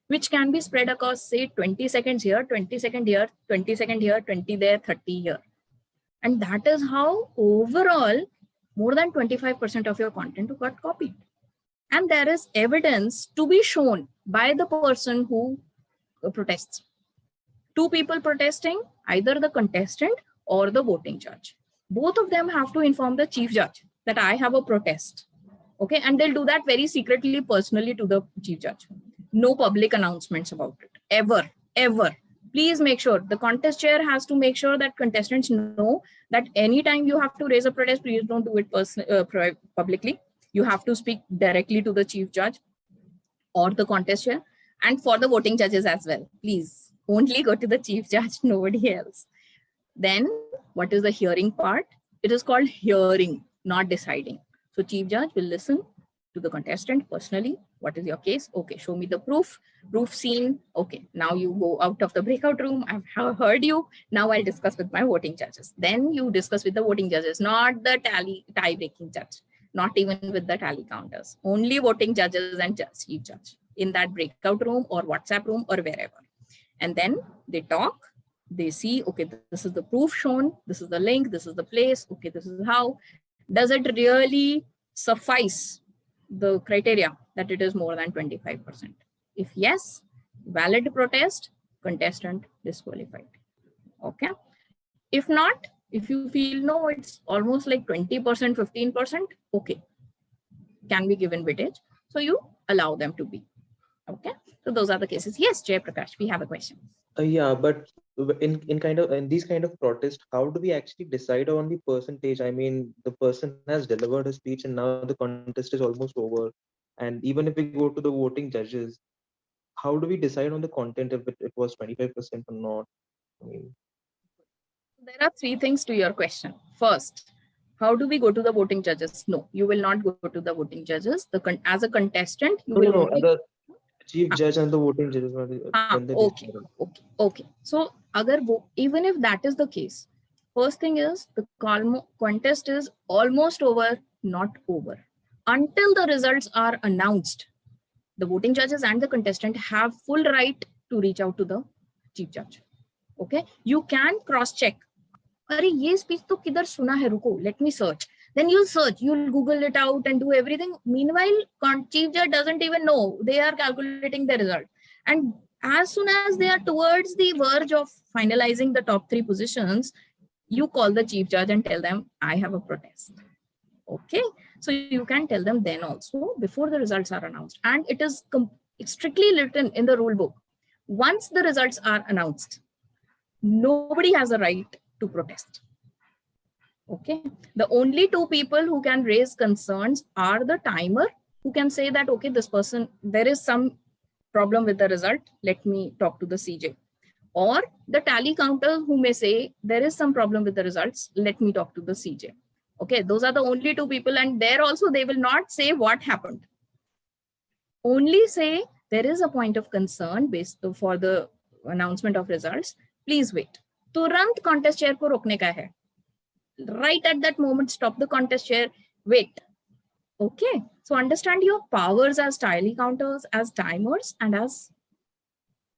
which can be spread across, say, 20 seconds here, 20 seconds here, 20 seconds here, 20 there, 30 here. And that is how overall more than 25% of your content got copied. And there is evidence to be shown by the person who protests. Two people protesting, either the contestant or the voting judge. Both of them have to inform the chief judge that I have a protest. Okay, and they'll do that very secretly, personally to the chief judge. No public announcements about it, ever. Please make sure the contest chair has to make sure that contestants know that anytime you have to raise a protest, please don't do it publicly. You have to speak directly to the chief judge or the contest chair, and for the voting judges as well. Please only go to the chief judge, nobody else. Then what is the hearing part? It is called hearing, not deciding. So chief judge will listen to the contestant personally. What is your case? Okay, show me the proof seen. Okay, now you go out of the breakout room. I've heard you. Now I'll discuss with my voting judges. Then you discuss with the voting judges, not the tie-breaking judge, not even with the tally counters. Only voting judges and chief judge in that breakout room or WhatsApp room or wherever. And then they talk. They see, okay, this is the proof shown, this is the link, this is the place, okay, this is how. Does it really suffice the criteria that it is more than 25%? If yes, valid protest, contestant disqualified. Okay. If not, if you feel no, it's almost like 20%, 15%, okay, can be given weightage. So you allow them to be. Okay. So those are the cases. Yes, Jay Prakash, we have a question. Yeah, but in these kind of protests, how do we actually decide on the percentage? I mean, the person has delivered a speech and now the contest is almost over. And even if we go to the voting judges, how do we decide on the content if it was 25% or not? I mean, there are three things to your question. First, how do we go to the voting judges? No, you will not go to the voting judges. As a contestant, you will only... the chief judge and the voting judges. Okay. So, even if that is the case, first thing is the contest is almost over, not over. Until the results are announced, the voting judges and the contestant have full right to reach out to the chief judge. Okay, you can cross-check. Arey, ye speech to kidhar suna hai, ruko, let me search. Then you'll search, you'll Google it out and do everything. Meanwhile, chief judge doesn't even know. They are calculating the result. And as soon as they are towards the verge of finalizing the top 3 positions, you call the chief judge and tell them, I have a protest. Okay, so you can tell them then also before the results are announced. And it is strictly written in the rule book. Once the results are announced, nobody has a right to protest. Okay. The only two people who can raise concerns are the timer, who can say that, okay, this person, there is some problem with the result. Let me talk to the CJ. Or the tally counter who may say there is some problem with the results. Let me talk to the CJ. Okay. Those are the only two people. And there also, they will not say what happened. Only say there is a point of concern based for the announcement of results. Please wait. तुरंत contest chair को रोकने का है. Right at that moment, stop the contest chair. Wait. Okay. So understand your powers as tally counters, as timers, and as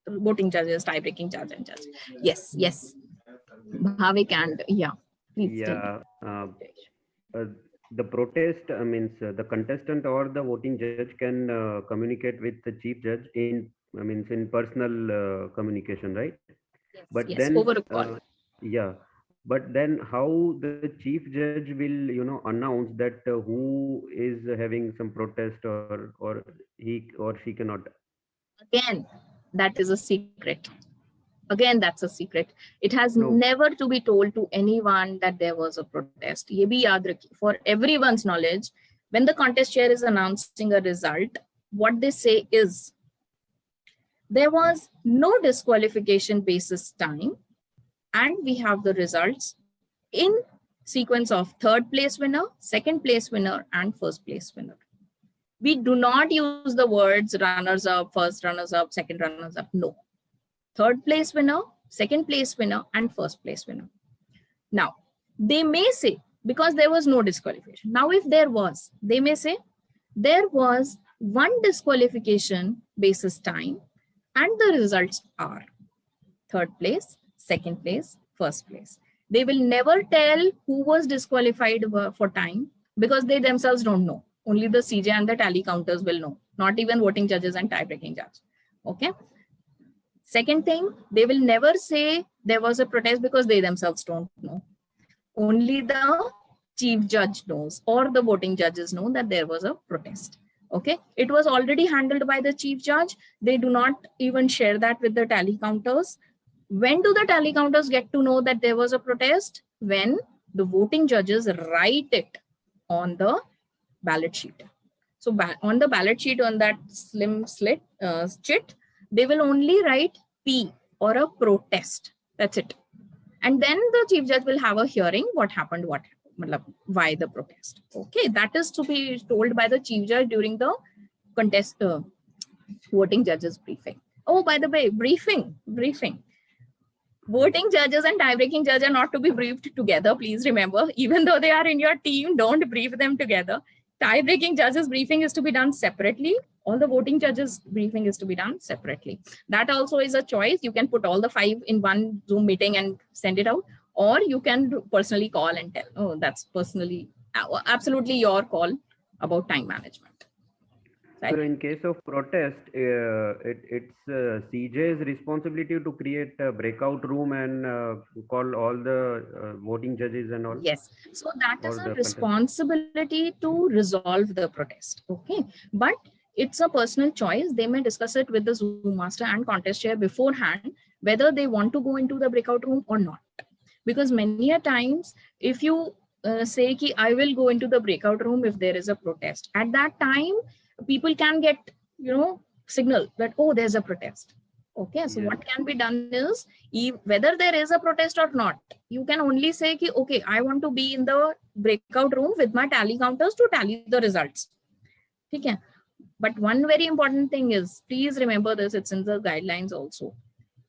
voting judges, tie-breaking judge and judge. Yes. Yes. Bhavik and yeah. Please Yeah. The protest means the contestant or the voting judge can communicate with the chief judge in in personal communication, right? yes, But yes, then over a call. yeah, but then how the chief judge will announce that who is having some protest or he or she cannot. Again, that is a secret. Again, that's a secret. It has No. never to be told to anyone that there was a protest. Ye bhi yaad rakhiye. For everyone's knowledge, when the contest chair is announcing a result, what they say is, there was no disqualification basis time, and we have the results in sequence of third place winner, second place winner, and first place winner. We do not use the words runners up, first runners up, second runners up. No. Third place winner, second place winner, and first place winner. Now, they may say, because there was no disqualification. Now, if there was, they may say, there was one disqualification basis time, and the results are third place, second place, first place. They will never tell who was disqualified for time, because they themselves don't know. Only the CJ and the tally counters will know, not even voting judges and tie-breaking judge. Okay. Second thing, they will never say there was a protest because they themselves don't know. Only the chief judge knows, or the voting judges know that there was a protest. Okay. It was already handled by the chief judge. They do not even share that with the tally counters. When do the tally counters get to know that there was a protest? When the voting judges write it on the ballot sheet. So on the ballot sheet, on that slim chit, they will only write P or a protest. That's it. And then the chief judge will have a hearing, what happened, why the protest. Okay, that is to be told by the chief judge during the voting judges briefing. Oh, by the way, briefing. Voting judges and tie-breaking judge are not to be briefed together. Please remember, even though they are in your team, don't brief them together. Tie-breaking judges briefing is to be done separately. All the voting judges briefing is to be done separately. That also is a choice. You can put all the 5 in one Zoom meeting and send it out, or you can personally call and tell. Oh, that's personally, absolutely your call about time management. So in case of protest, it's CJ's responsibility to create a breakout room and call all the voting judges and all. Yes, so that is a responsibility to resolve the protest. Okay, but it's a personal choice. They may discuss it with the Zoom master and contest chair beforehand, whether they want to go into the breakout room or not. Because many a times, if you say ki I will go into the breakout room if there is a protest, at that time people can get signal that, oh, there's a protest. Okay, so what can be done is, whether there is a protest or not, you can only say ki, okay, I want to be in the breakout room with my tally counters to tally the results. Okay. But one very important thing is, please remember this, it's in the guidelines also.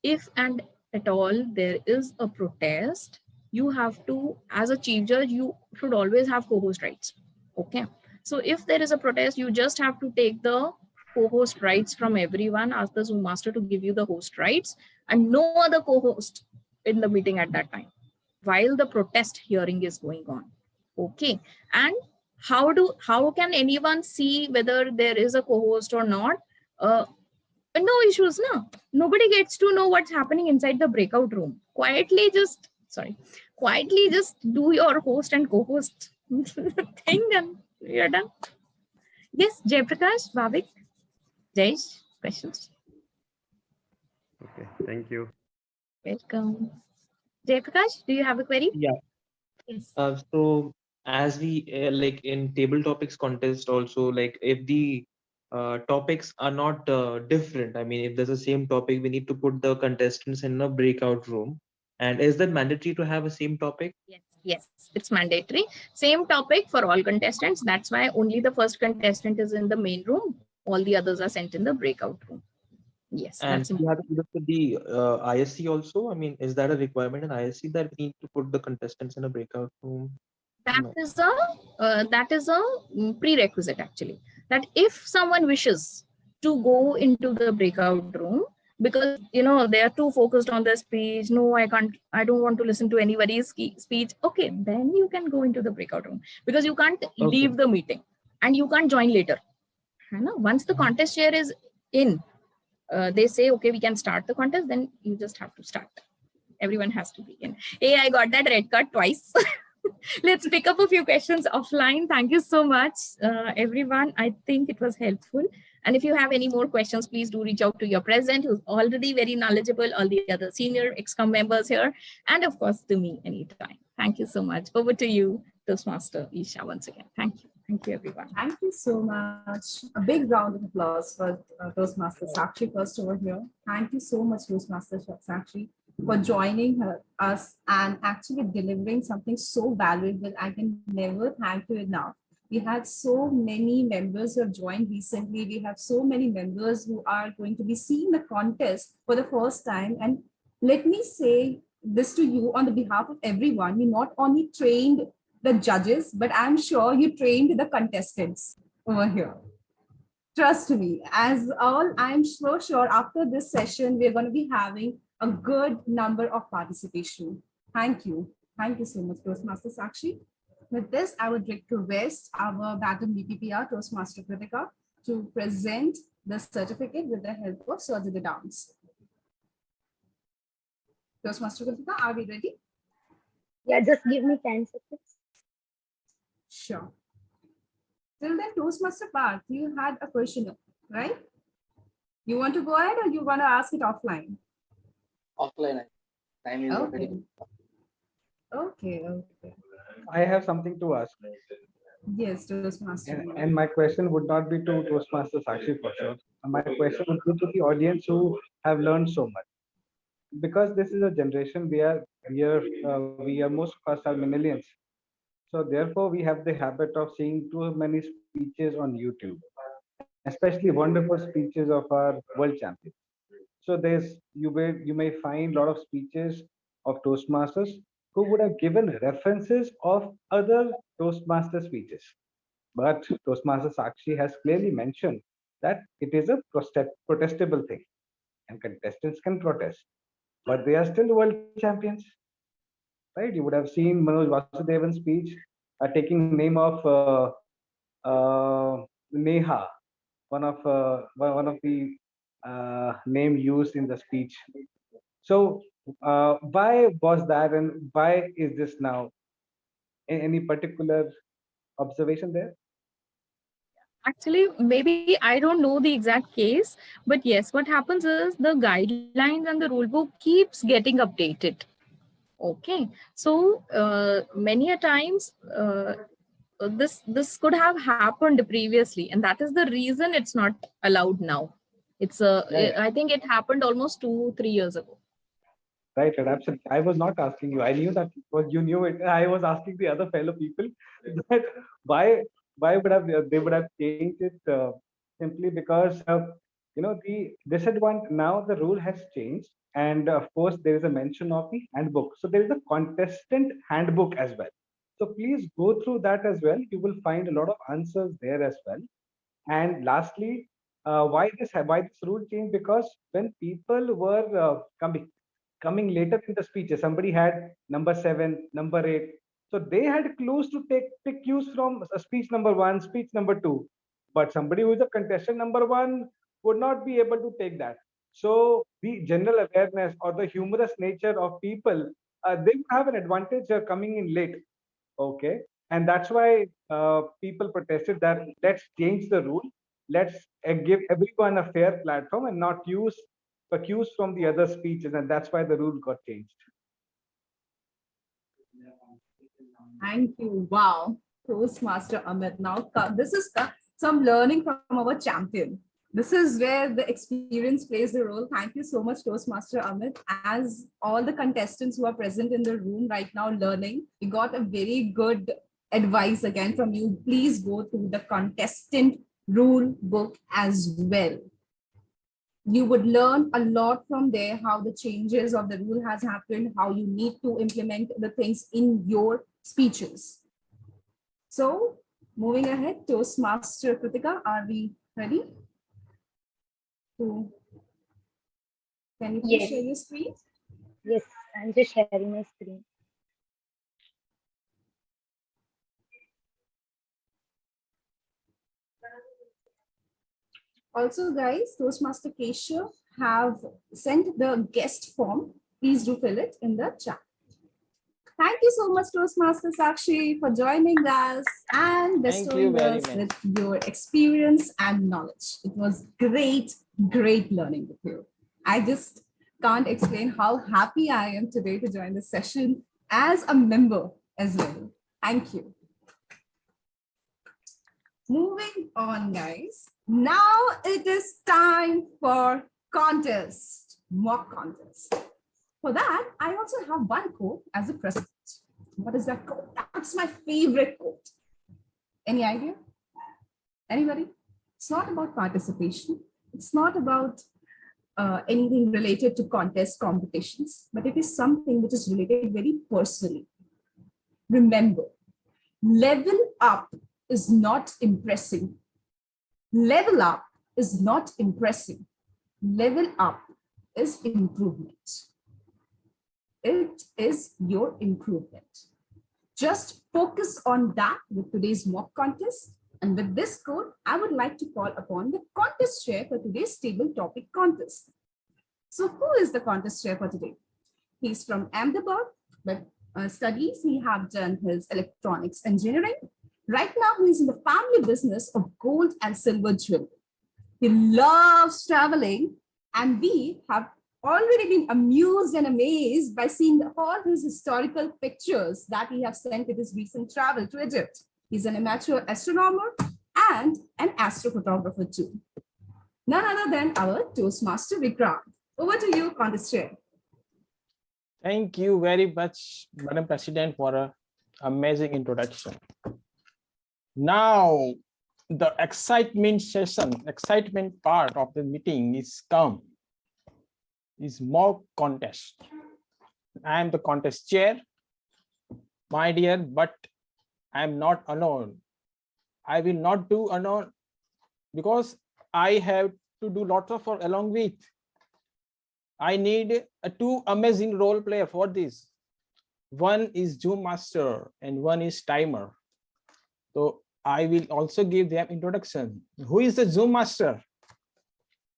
If and at all there is a protest, you have to, as a chief judge, you should always have co-host rights. Okay. So if there is a protest, you just have to take the co-host rights from everyone, ask the Zoom master to give you the host rights, and no other co-host in the meeting at that time while the protest hearing is going on. Okay. And how can anyone see whether there is a co-host or not? No issues, no. Nobody gets to know what's happening inside the breakout room. Quietly just do your host and co-host thing and you're done. Yes, Jaiprakash, Bhavik, Jayesh, questions? Okay, thank you. Welcome. Jaiprakash, do you have a query? Yeah. Yes. So as we like in table topics contest also, like if the topics are not different, I mean if there's the same topic, we need to put the contestants in a breakout room. And is that mandatory to have a same topic? Yes, yes, it's mandatory. Same topic for all contestants. That's why only the first contestant is in the main room. All the others are sent in the breakout room. Yes, And that's we have to important. do this with the ISC also. I mean, is that a requirement in ISC that we need to put the contestants in a breakout room? That No. is a prerequisite actually. That if someone wishes to go into the breakout room because they are too focused on their speech, no, I don't want to listen to anybody's speech, okay, then you can go into the breakout room, because you can't Okay. leave the meeting and you can't join later. Once the contest chair is in, they say okay, we can start the contest, then you just have to start. Everyone has to be in. Hey, I got that red card twice. Let's pick up a few questions offline. Thank you so much, everyone. I think it was helpful. And if you have any more questions, please do reach out to your president, who's already very knowledgeable, all the other senior excom members here, and of course to me anytime. Thank you so much. Over to you, Toastmaster Isha, once again. Thank you. Thank you, everyone. Thank you so much. A big round of applause for Toastmaster Sakshi first over here. Thank you so much, Toastmaster Sakshi, for joining us and actually delivering something so valuable. I can never thank you enough. We had so many members who have joined recently. We have so many members who are going to be seeing the contest for the first time. And let me say this to you on the behalf of everyone. You not only trained the judges, but I'm sure you trained the contestants over here. Trust me, as all, I'm so sure after this session, we're going to be having a good number of participation. Thank you. Thank you so much, Toastmaster Sakshi. With this, I would request our Madam BPPR Toastmaster Kritika to present the certificate with the help of Surgery the Dance. Toastmaster Kritika, are we ready? Yeah, just give me 10 seconds. Sure. Till then, Toastmaster Parth, you had a question, right? You want to go ahead or you want to ask it offline? Offline. Time is already. Okay. I have something to ask. Yes, Toastmaster. And my question would not be to Toastmaster Sakshi for sure. My question would be to the audience who have learned so much. Because this is a generation we are most of us are millennials. So therefore, we have the habit of seeing too many speeches on YouTube, especially wonderful speeches of our world champions. So you may find a lot of speeches of Toastmasters who would have given references of other Toastmaster speeches. But Toastmaster Sakshi has clearly mentioned that it is a protestable thing, and contestants can protest, but they are still world champions, right? You would have seen Manoj Vasudevan's speech taking name of Neha, one of the name used in the speech. So why was that, and why is this now? Any particular observation there? Actually, maybe I don't know the exact case, but yes, what happens is the guidelines and the rule book keeps getting updated. Okay, so many a times this could have happened previously, and that is the reason it's not allowed now. It's Yeah. I think it happened almost 2-3 years ago. Right, absolutely. I was not asking you. I knew that was you knew it. I was asking the other fellow people that why would have they would have changed it simply because the disadvantage now the rule has changed, and of course there is a mention of the handbook. So there is a contestant handbook as well. So please go through that as well. You will find a lot of answers there as well. And lastly, why this rule changed? Because when people were coming later in the speeches, somebody had number 7, number 8, so they had clues to pick cues from speech number 1, speech number 2. But somebody who is a contestant number 1 would not be able to take that. So the general awareness or the humorous nature of people, they would have an advantage coming in late. Okay, and that's why people protested that let's change the rule, let's give everyone a fair platform and not use the cues from the other speeches, and that's why the rule got changed. Thank you. Wow. Toastmaster Amit. Now, this is some learning from our champion. This is where the experience plays the role. Thank you so much, Toastmaster Amit. As all the contestants who are present in the room right now learning, we got a very good advice again from you. Please go through the contestant rule book as well. You would learn a lot from there, how the changes of the rule has happened, how you need to implement the things in your speeches. So moving ahead, Toastmaster Kritika, are we ready? Can you please Yes. share your screen? Yes, I'm just sharing my screen. Also, guys, Toastmaster Keshav have sent the guest form. Please do fill it in the chat. Thank you so much, Toastmaster Sakshi, for joining us and bestowing us with your experience and knowledge. It was great, great learning with you. I just can't explain how happy I am today to join this session as a member as well. Thank you. Moving on, guys. Now it is time for contest, mock contest. For that, I also have one quote as a precedent. What is that quote? That's my favorite quote. Any idea? Anybody? It's not about participation. It's not about anything related to contest competitions, but it is something which is related very personally. Remember, level up is not impressing. Level up is not impressing. Level up is improvement. It is your improvement. Just focus on that with today's mock contest. And with this code, I would like to call upon the contest chair for today's table topic contest. So who is the contest chair for today? He's from Ahmedabad, but studies. He have done his electronics engineering. Right now, he's in the family business of gold and silver jewelry. He loves traveling, and we have already been amused and amazed by seeing all his historical pictures that he has sent with his recent travel to Egypt. He's an amateur astronomer and an astrophotographer too. None other than our Toastmaster Vikrant. Over to you, contest chair. Thank you very much, Madam President, for an amazing introduction. Now, the excitement part of the meeting is come. Is mock contest. I am the contest chair, my dear, but I am not alone. I will not do alone because I have to do lots of work along with. I need two amazing role player for this. One is Zoom Master and one is Timer. So I will also give them introduction. Who is the Zoom Master?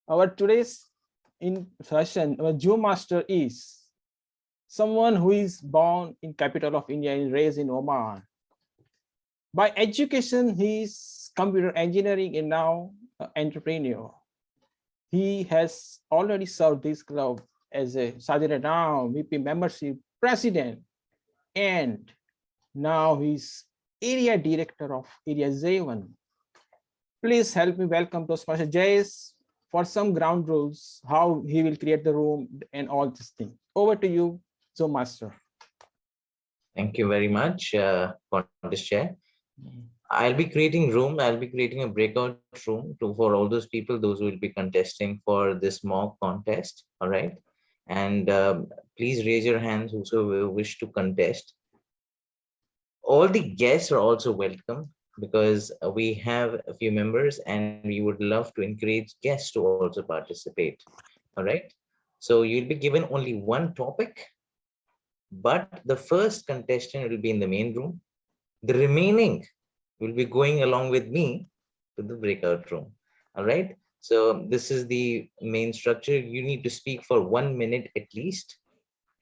Our today's in session, our Zoom Master is someone who is born in capital of India and raised in Oman. By education, he is computer engineering and now an entrepreneur. He has already served this club as a Sergeant at Arms, VP membership, president, and now he's area director of Area Z1. Please help me welcome Toastmaster Jayesh for some ground rules, how he will create the room and all this thing. Over to you, Zoom Master. Thank you very much, Contest Chair. I'll be creating a breakout room for all those people, those who will be contesting for this mock contest. All right. And please raise your hands whosoever wish to contest. All the guests are also welcome because we have a few members and we would love to encourage guests to also participate. All right. So you'll be given only one topic, but the first contestant will be in the main room. The remaining will be going along with me to the breakout room. All right. So this is the main structure. You need to speak for 1 minute at least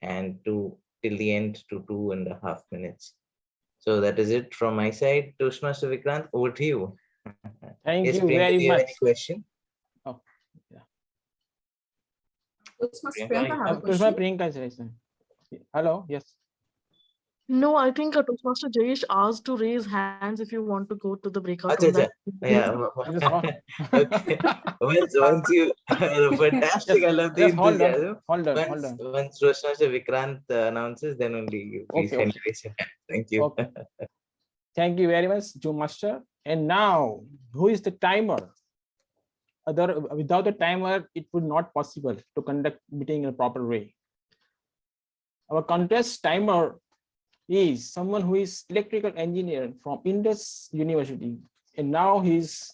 and till the end to 2.5 minutes. So that is it from my side. Toastmaster Vikrant, over to you. Thank yes, you Priyanka, very do you have much. any question? Oh, yeah. Toastmaster Priyanka have a Toastmaster question. Priyanka is raising. Hello, yes. No, I think Toastmaster Jayesh asked to raise hands if you want to go to the breakout Acha, room. acha. Yeah. Just hold, Okay. Once you fantastic. I love the just hold on, enthusiasm. hold on, hold on. Once Toastmaster Vikrant announces, then only you please Okay, can okay. raise your hand. Thank you. Okay. Thank you very much, Joe Master. And now, who is the timer? Without the timer, it would not possible to conduct meeting in a proper way. Our contest timer is someone who is electrical engineer from Indus University, and now he's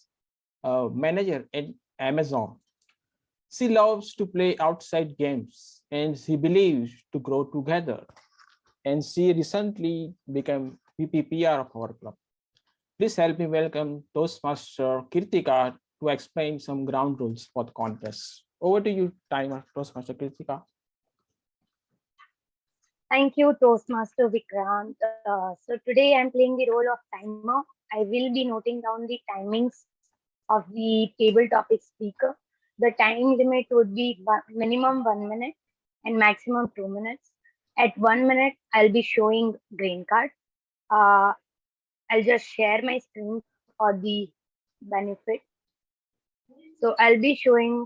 a manager at Amazon. She loves to play outside games, and she believes to grow together. And she recently became VPPR of our club. Please help me welcome Toastmaster Kirtika to explain some ground rules for the contest. Over to you, timer, Toastmaster Kirtika. Thank you, Toastmaster Vikrant. So today I'm playing the role of timer. I will be noting down the timings of the table topic speaker. The time limit would be minimum 1 minute and maximum 2 minutes. At 1 minute, I'll be showing green card. I'll just share my screen for the benefit. So I'll be showing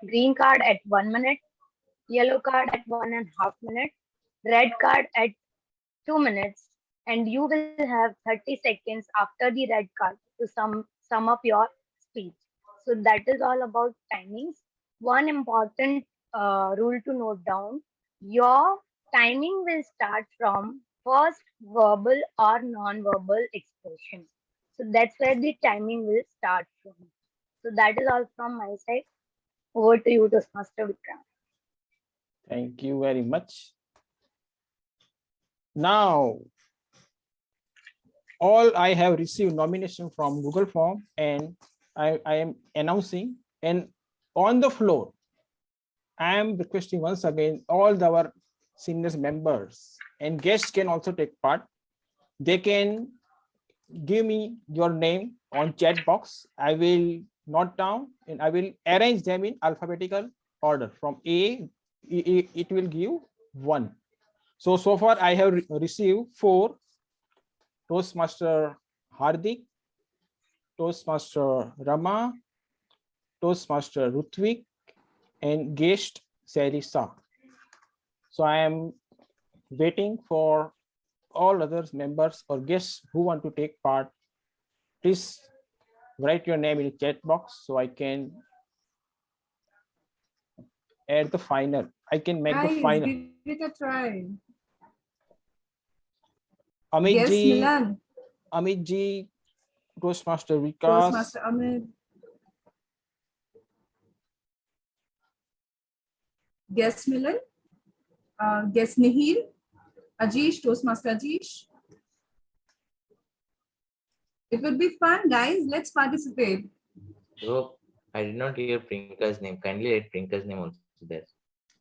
green card at 1 minute, yellow card at 1.5 minutes, red card at 2 minutes, and you will have 30 seconds after the red card to sum up your speech. So that is all about timings. One important rule to note down: your timing will start from first verbal or non-verbal expression. So that's where the timing will start from. So that is all from my side. Over to you, Toastmaster Vikrant. Thank you very much. Now, all I have received nomination from Google Form, and I am announcing, and on the floor, I am requesting once again all our senior members and guests can also take part. They can give me your name on chat box. I will note down and I will arrange them in alphabetical order from A. It will give 1. So far I have received 4. Toastmaster Hardik, Toastmaster Rama, Toastmaster Rutvik, and guest Sarisa. So I am waiting for all other members or guests who want to take part. Please write your name in the chat box so I can add the final. I can make the final. Give it a try. Amit Yes, ji, Milan. Amit ji, Toastmaster Vikas. Toastmaster Amit. Guest Milan. Guest Nihir. Ajish, Toastmaster Ajish. It would be fun, guys. Let's participate. Oh, I did not hear Prinka's name. Kindly add Prinka's name also there.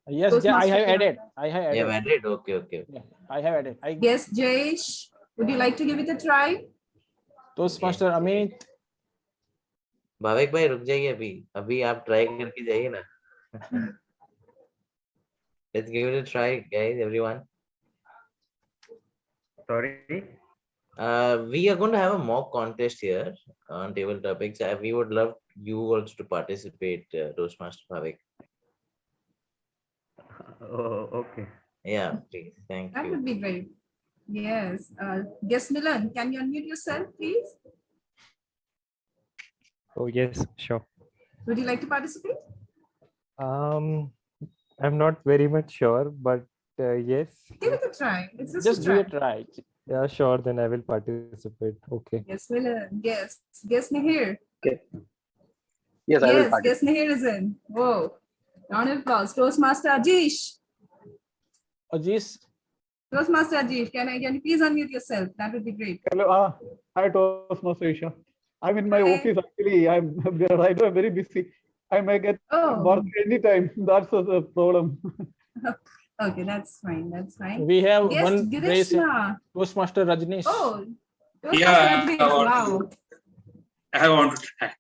Yes, I have added. I have added. You have added? Okay. Yeah, I have added. Yes, Jayesh. Would you like to give it a try? Toastmaster Amit. Bhavik भाई रुक जाइए अभी आप try करके जाइए ना. Let's give it a try, guys, everyone. Sorry. We are going to have a mock contest here on table topics. We would love you also to participate, Toastmaster Bhavik. Oh, okay. Yeah, please. Thank you. That would be great. Yes. Guest Milan, can you unmute yourself, please? Oh, yes, sure. Would you like to participate? I'm not very much sure, but yes. Give it a try. It's just give it a try. Yeah, sure. Then I will participate. Okay. Yes, Milan. Yes. Guest Nihir. Okay. Yes, I will participate. Guest Nihir is in. Whoa. Round of applause. Toastmaster Ajish. Ajish. Toastmaster Ajish, can you please unmute yourself? That would be great. Hello. Hi, Toastmaster Isha. I'm in my office actually. I'm right now very busy. I may get bored anytime. That's the problem. Okay, that's fine. That's fine. We have yes, one race. Toastmaster Rajneesh. Oh, yeah. Rajneesh. Wow. I want to try.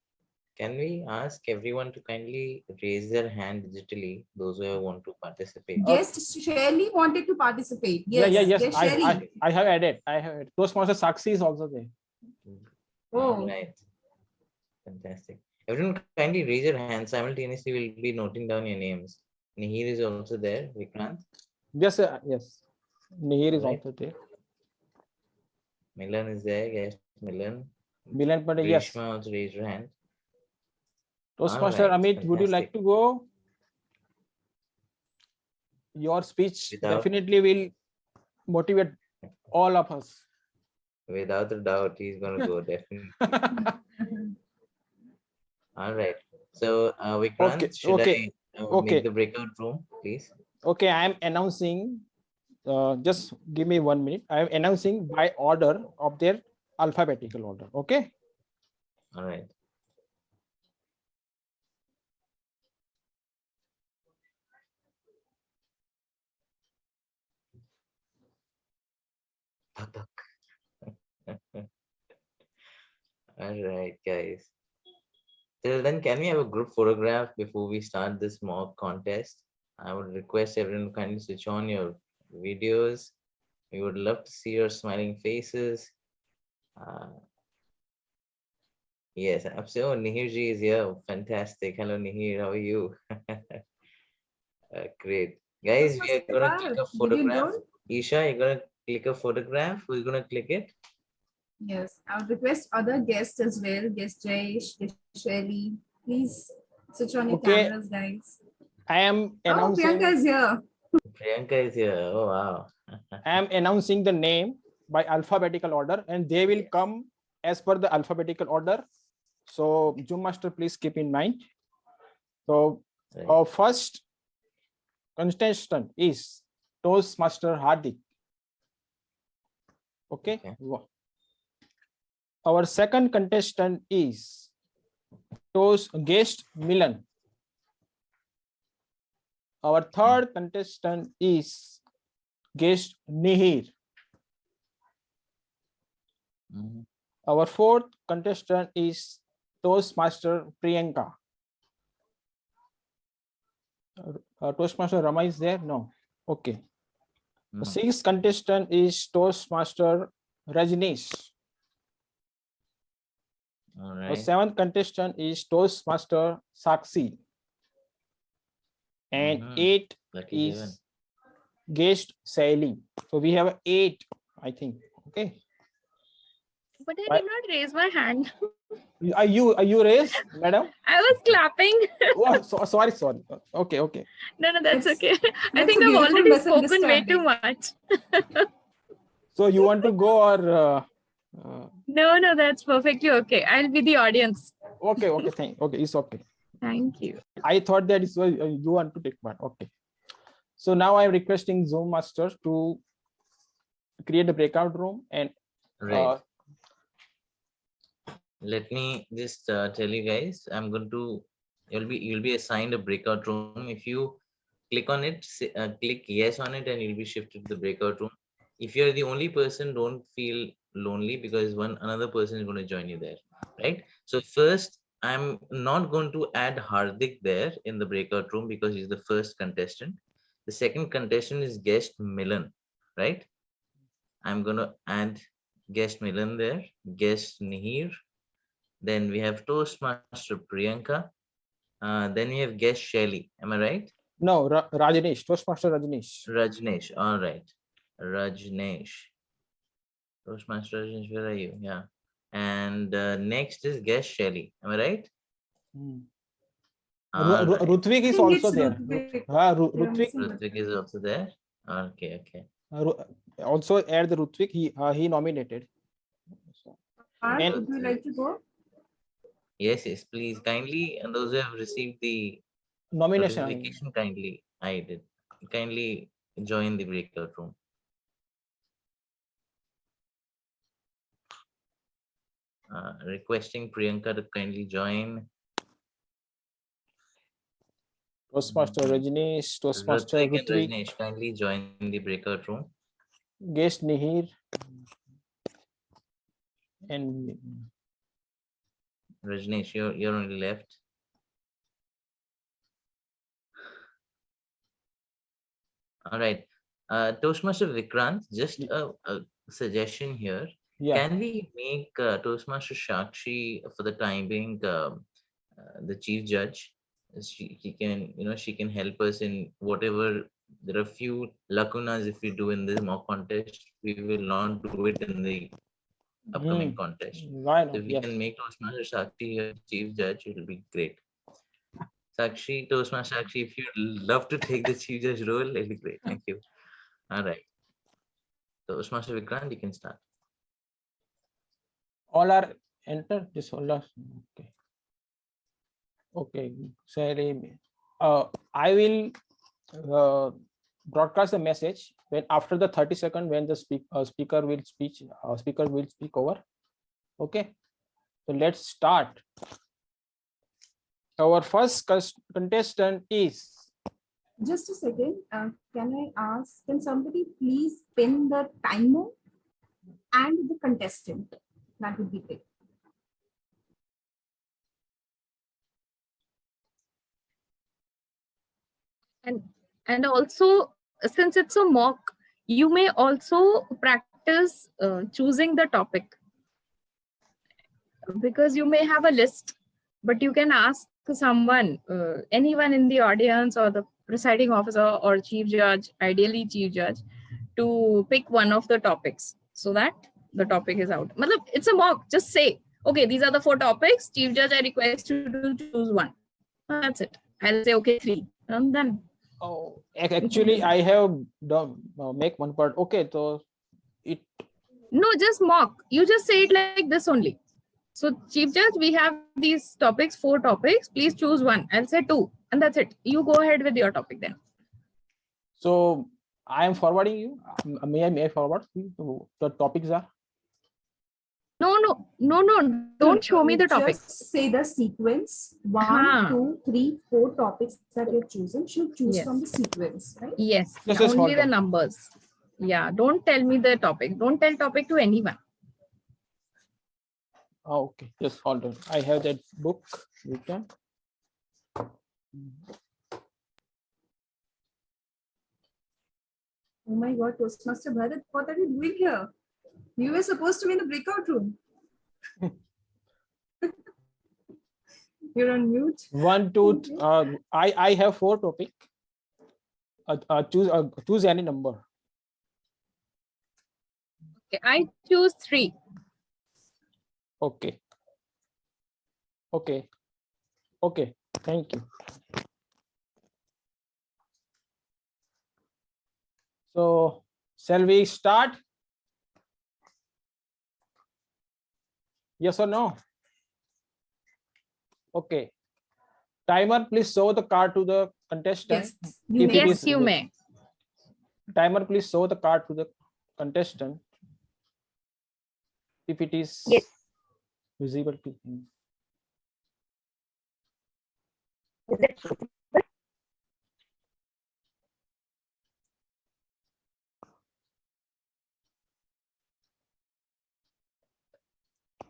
Can we ask everyone to kindly raise their hand digitally, those who want to participate? Guest Shirley wanted to participate. Yeah, Yes, yes. yes, Shirley. I have added. Toastmaster Sakshi is also there. Oh. Right. Fantastic. Everyone kindly raise your hand. Simultaneously, we'll be noting down your names. Nihir is also there. Vikrant. Yes, yes. Nihir is Right. also there. Milan is there. Yes, Milan. Milan Pandey, yes. Grishma also raised your hand. Toastmaster All right, Amit, would you like to go? Your speech definitely will motivate all of us. Without a doubt, he's going to go, definitely. All right. So, Vikrant, should I make the breakout room, please? Okay, I am announcing. Just give me 1 minute. I am announcing by order of their alphabetical order. Okay. All right. All right, guys. Till then, can we have a group photograph before we start this mock contest? I would request everyone to kindly switch on your videos. We would love to see your smiling faces. Yes, absolutely. Nihirji is here. Fantastic. Hello, Nihir. How are you? Great. Guys, we are going to click a photograph. Isha, you're going to click a photograph. Who's going to click it? Yes, I would request other guests as well. Guest Jayesh, guest Shirley. Please switch on your cameras, guys. I am announcing. Oh, Priyanka is here. Priyanka is here. Oh, wow. I am announcing the name by alphabetical order, and they will come as per the alphabetical order. So, Zoom Master, please keep in mind. So, our first contestant is Toastmaster Hardik. Okay. Our second contestant is guest Milan. Our third contestant is guest Nihir. Our fourth contestant is Toastmaster Priyanka. Toastmaster Rama is there? No. Okay. The sixth contestant is Toastmaster Rajneesh. All right. The seventh contestant is Toastmaster Sakshi. And eight is guest Saili. So we have 8, I think. Okay. But I did not raise my hand. Are you raised, madam? I was clapping. Oh, sorry. Okay. No, that's okay. I That's think a I've beautiful already spoken way too misunderstanding. much. So you want to go or? No, that's perfectly okay. I'll be the audience. Okay. It's okay. Thank you. I thought that you want to take part. Okay. So now I'm requesting Zoom Master to create a breakout room and. Right. Let me just tell you guys. I'm going to. You'll be assigned a breakout room. If you click on it, click yes on it, and you'll be shifted to the breakout room. If you're the only person, don't feel lonely because another person is going to join you there, right? So first, I'm not going to add Hardik there in the breakout room because he's the first contestant. The second contestant is guest Milan, right? I'm going to add guest Milan there, guest Nihir. Then we have Toastmaster Priyanka. Then we have guest Shelly. Am I right? No, Rajneesh, Toastmaster Rajneesh. Rajneesh. All right. Rajneesh. Toastmaster Rajneesh, where are you? Yeah. And next is guest Shelly. Am I right? Rutvik is also there. Rutvik is also there. Okay. Also add the Rutvik. He nominated. Would you like to go? Yes, please. Kindly, and those who have received the notification, kindly. I did. Kindly join the breakout room. Requesting Priyanka to kindly join. Toastmaster Rajneesh, Toastmaster Rutvik Rutvik. and Rajneesh, kindly join the breakout room. Guest Nihir. And Rajneesh, you're on the left. All right. Toastmaster Vikrant, just a suggestion here. Yeah. Can we make Toastmaster Shakshi for the time being the chief judge? He can, she can help us in whatever. There are a few lacunas if we do in this mock contest. We will not do it in the upcoming contest. Why So not? if we Yes. can make Toastmaster Shakshi here chief judge, it will be great. Sakshi, Toastmaster Sakshi, if you'd love to take the chief judge role, it'll be great. Thank you. All right. Toastmaster Vikrant, you can start. All are entered. This all are okay. Okay. Sorry. I will broadcast the message when after the 30 seconds when the speaker will speak over. Okay. So let's start. Our first contestant is. Just a second. Can somebody please pin the timer and the contestant? That would be great. And also, since it's a mock, you may also practice choosing the topic, because you may have a list, but you can ask someone, anyone in the audience or the presiding officer or chief judge, ideally chief judge, to pick one of the topics so that the topic is out. It's a mock. Just say, okay, these are the 4 topics. Chief judge, I request you to choose one. That's it. I'll say, okay, 3. And then. Oh, actually, I have done make one part. Okay, so it. No, just mock. You just say it like this only. So, chief judge, we have these topics, 4 topics. Please choose one. I'll say 2, and that's it. You go ahead with your topic then. So I am forwarding you. May I forward you? The topics are. No. Don't show me the topics. Just say the sequence. 1, 2, 3, 4 topics that you've chosen. Should choose from the sequence, right? Yes. Only the numbers. Yeah. Don't tell me the topic. Don't tell topic to anyone. Oh, okay. Just hold on. I have that book written. Oh my God, Toastmaster Bharat, what are you doing here? You were supposed to be in the breakout room. You're on mute. 1, 2. I have 4 topic. Choose any number. Okay, I choose 3. Okay. Thank you. So, shall we start? Yes or no? Okay. Timer, please show the card to the contestant. Yes, you may. Timer, please show the card to the contestant if it is visible to him.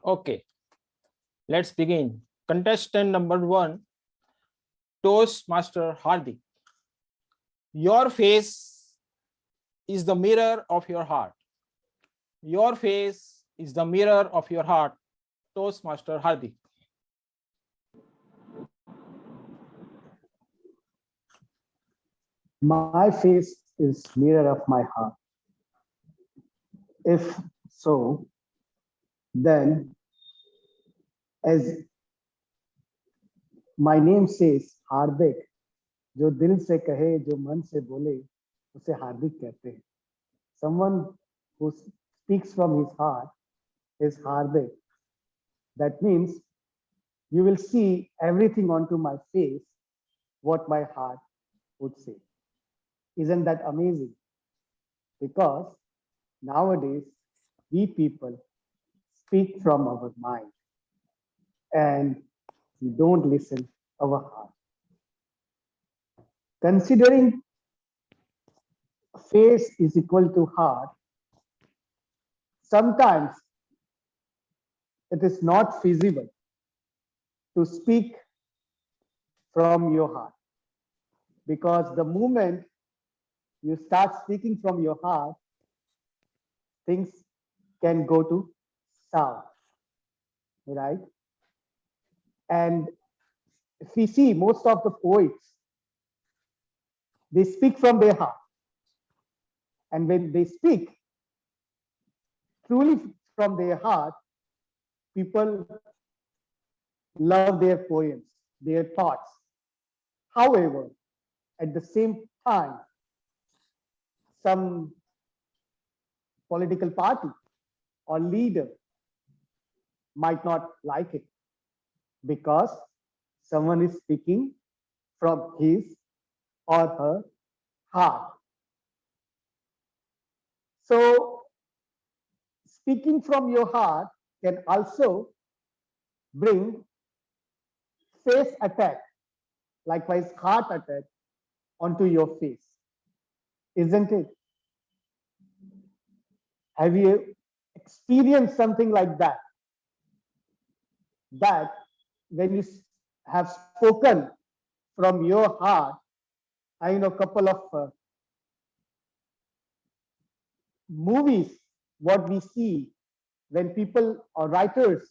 Okay, let's begin. Contestant number 1, Toastmaster Hardik. Your face is the mirror of your heart. Your face is the mirror of your heart, Toastmaster Hardik. My face is mirror of my heart. If so, then as my name says, हार्दिक, जो दिल से कहे, जो मन से बोले, उसे हार्दिक कहते हैं. Someone who speaks from his heart is Hardik. That means you will see everything onto my face, what my heart would say. Isn't that amazing? Because nowadays, we people speak from our mind and we don't listen our heart. Considering face is equal to heart, sometimes it is not feasible to speak from your heart. Because the moment you start speaking from your heart, things can go to south, right? And if we see most of the poets, they speak from their heart. And when they speak truly from their heart, people love their poems, their thoughts. However, at the same time, some political party or leader might not like it because someone is speaking from his or her heart. So, speaking from your heart can also bring face attack, likewise heart attack, onto your face, isn't it? Have you experienced something like that? That when you have spoken from your heart, I know a couple of movies, what we see when people or writers,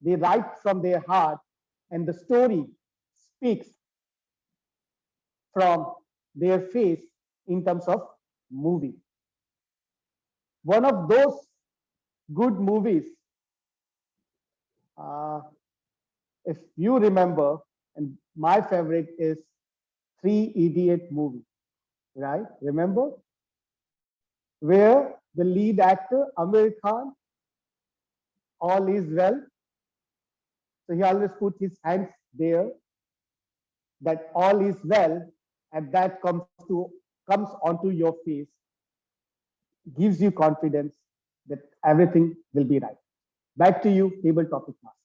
they write from their heart and the story speaks from their face in terms of movie. One of those good movies, if you remember, and my favorite is Three Idiot movie, right? Remember? Where the lead actor, Amir Khan, all is well. So he always put his hands there, that all is well, and that comes onto your face, gives you confidence that everything will be right. Back to you, table topic master.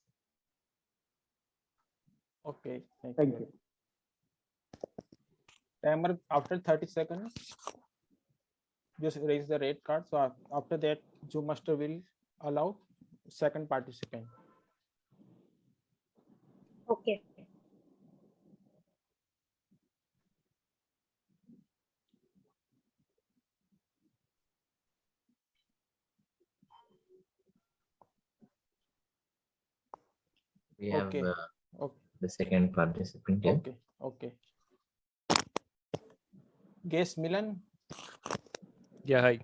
Okay, Thank you. Timer after 30 seconds. Just raise the red card. So after that, Zoom master will allow second participant. Okay. We have Okay. the second participant here. Okay. Okay. Guest Milan. Yeah, hi.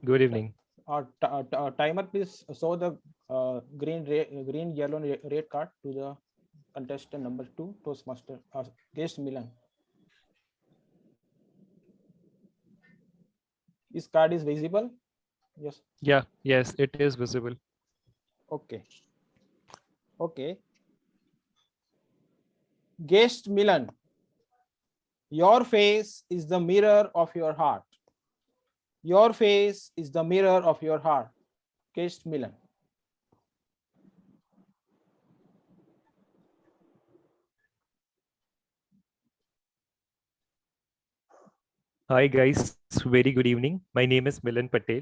Good evening. Timer, please show the green, yellow, red card to the contestant number 2, Toastmaster, Guest Milan. This card is visible? Yes. Yeah, yes, it is visible. Okay. Okay. Guest Milan, your face is the mirror of your heart. Your face is the mirror of your heart. Guest Milan. Hi guys, very good evening. My name is Milan Patel.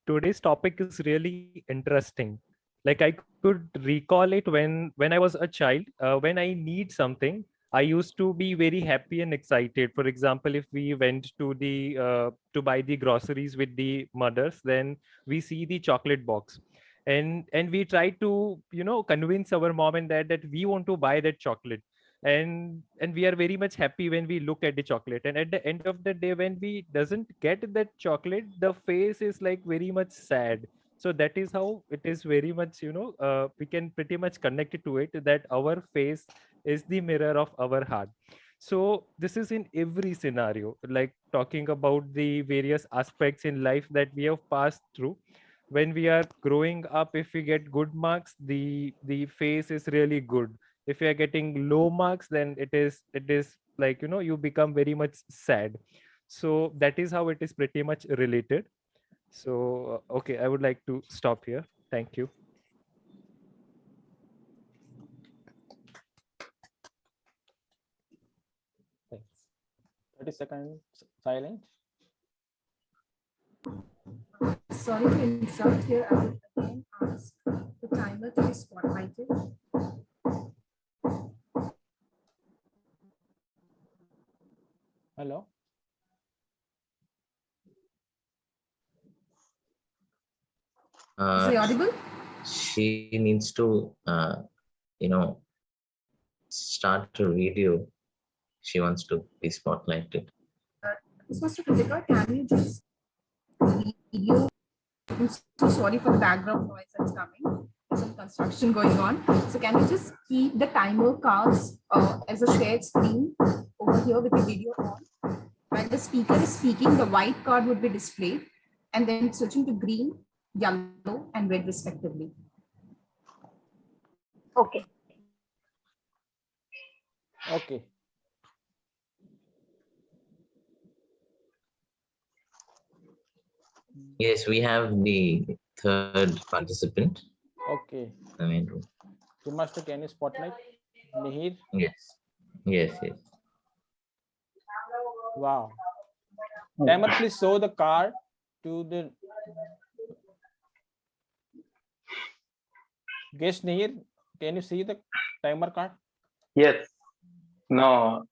Today's topic is really interesting. Like I could recall it when I was a child. When I need something, I used to be very happy and excited. For example, if we went to the to buy the groceries with the mothers, then we see the chocolate box, and we try to convince our mom and dad that we want to buy that chocolate, and we are very much happy when we look at the chocolate, and at the end of the day when we doesn't get that chocolate, the face is like very much sad. So that is how it is very much we can pretty much connect it to it, that our face is the mirror of our heart. So this is in every scenario, like talking about the various aspects in life that we have passed through. When we are growing up, if we get good marks, the face is really good. If you are getting low marks, then it is like you become very much sad. So that is how it is pretty much related. So okay, I would like to stop here. Thank you. Thanks. 30 seconds silence. Sorry to interrupt here. I will again ask the timer to be spotlighted. Hello. Is he audible? She needs to, start her video. She wants to be spotlighted. Mr. Kritika, can you just video? I'm so sorry for the background noise that's coming. There's some construction going on. So can you just keep the timer cards as a shared screen over here with the video on? While the speaker is speaking, the white card would be displayed and then switching to green, yellow, and red respectively. Okay. Okay. Yes, we have the third participant. Okay. The main room. Master, can you spotlight Mihir? Yes. Yes. Yes. Wow. Timer, please show the card to the guest. Nihir, can you see the timer card? Yes. No.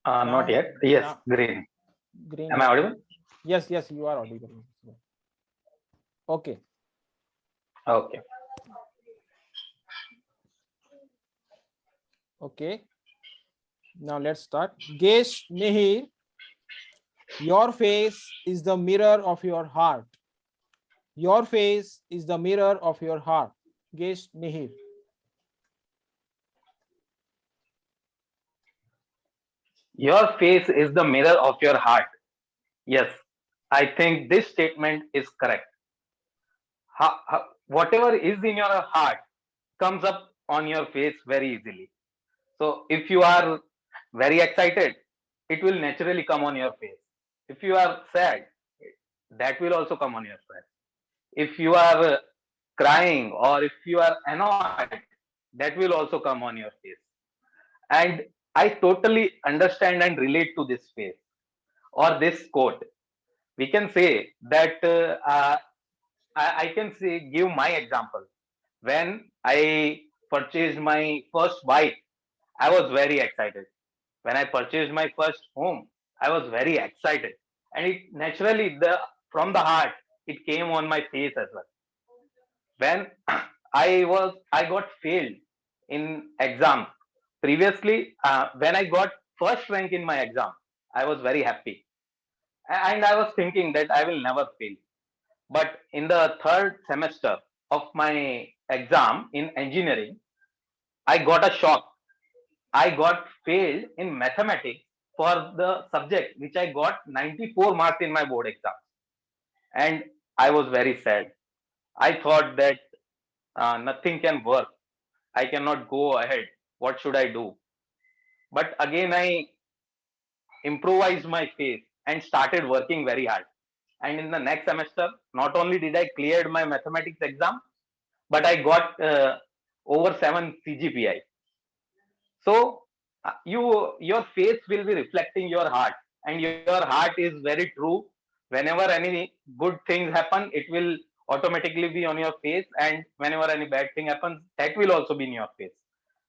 Not yet. Yes. Now, Green. Green. Am I audible? Yes. Yes, you are audible. Okay. Okay. Okay. Now let's start. Guest Nihir, your face is the mirror of your heart. Your face is the mirror of your heart. Guest Nihir. Your face is the mirror of your heart. Yes. I think this statement is correct. Whatever is in your heart comes up on your face very easily. So if you are very excited, it will naturally come on your face. If you are sad, that will also come on your face. If you are crying or if you are annoyed, that will also come on your face. And I totally understand and relate to this face or this quote. We can say that I can say, give my example. When I purchased my first bike, I was very excited. When I purchased my first home, I was very excited. And it naturally, from the heart, it came on my face as well. When I got failed in exam previously, when I got first rank in my exam, I was very happy. And I was thinking that I will never fail. But in the third semester of my exam in engineering, I got a shock. I got failed in mathematics for the subject which I got 94 marks in my board exam. And I was very sad. I thought that nothing can work. I cannot go ahead. What should I do? But again, I improvised my faith and started working very hard. And in the next semester, not only did I cleared my mathematics exam, but I got over 7 CGPI. So your face will be reflecting your heart, and your heart is very true. Whenever any good things happen, it will automatically be on your face, and whenever any bad thing happens, that will also be in your face.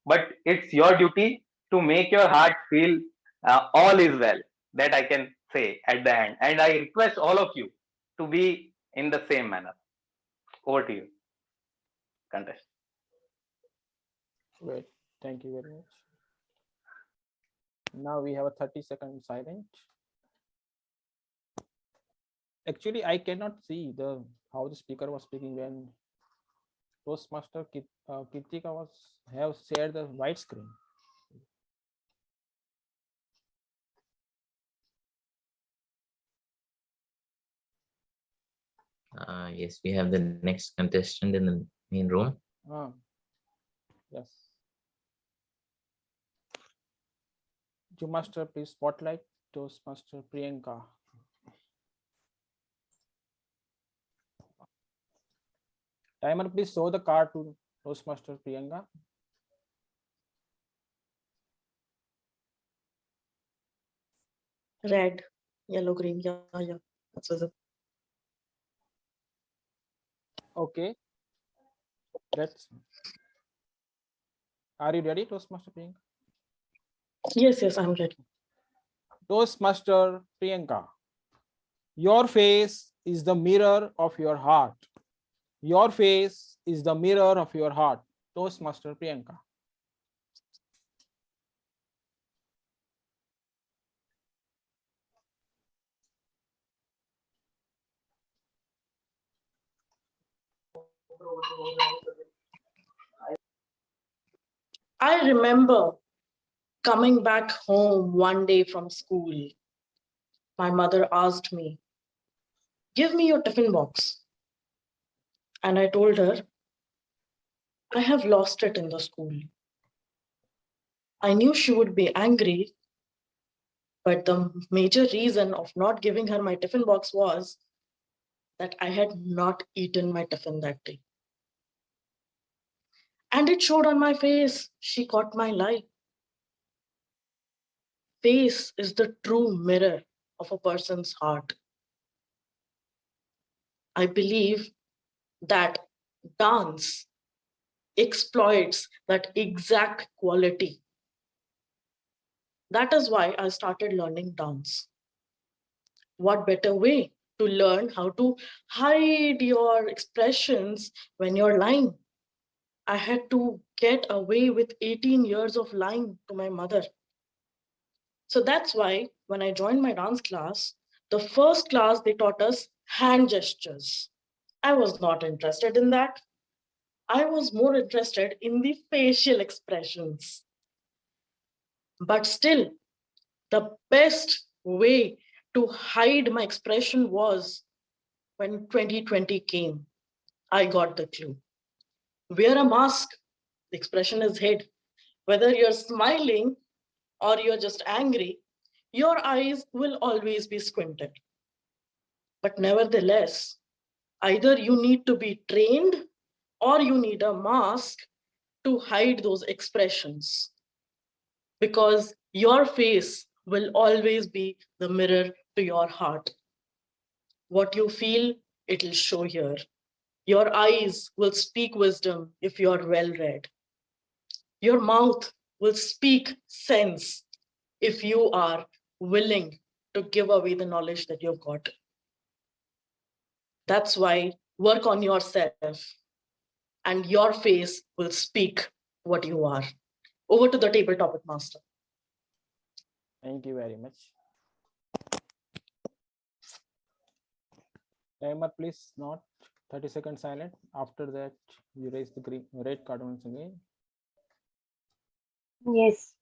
But it's your duty to make your heart feel all is well. That I can say at the end, and I request all of you to be in the same manner. Over to you, contest. Great. Thank you very much. Now we have a 30-second silence. Actually, I cannot see how the speaker was speaking when Toastmaster Kritika have shared the white screen. Yes, we have the next contestant in the main room. Yes. Master, please spotlight Toastmaster Priyanka. Timer, please show the card to Toastmaster Priyanka. Red, yellow, green. Yeah. That's it. Okay. Are you ready, Toastmaster Priyanka? Yes, I'm ready. Toastmaster Priyanka. Your face is the mirror of your heart. Your face is the mirror of your heart. Toastmaster Priyanka. I remember coming back home one day from school. My mother asked me, "Give me your tiffin box." And I told her, "I have lost it in the school." I knew she would be angry, but the major reason of not giving her my tiffin box was that I had not eaten my tiffin that day. And it showed on my face. She caught my lie. Face is the true mirror of a person's heart. I believe that dance exploits that exact quality. That is why I started learning dance. What better way to learn how to hide your expressions when you're lying? I had to get away with 18 years of lying to my mother. So that's why when I joined my dance class, the first class they taught us hand gestures. I was not interested in that. I was more interested in the facial expressions. But still, the best way to hide my expression was when 2020 came. I got the clue. Wear a mask, the expression is hid. Whether you're smiling or you're just angry, your eyes will always be squinted. But nevertheless, either you need to be trained or you need a mask to hide those expressions, because your face will always be the mirror to your heart. What you feel, it'll show here. Your eyes will speak wisdom if you're well read. Your mouth will speak sense if you are willing to give away the knowledge that you've got. That's why work on yourself and your face will speak what you are. Over to the table topic master. Thank you very much. Timer, please not 30 seconds silent. After that, you raise the green red card once again. Yes.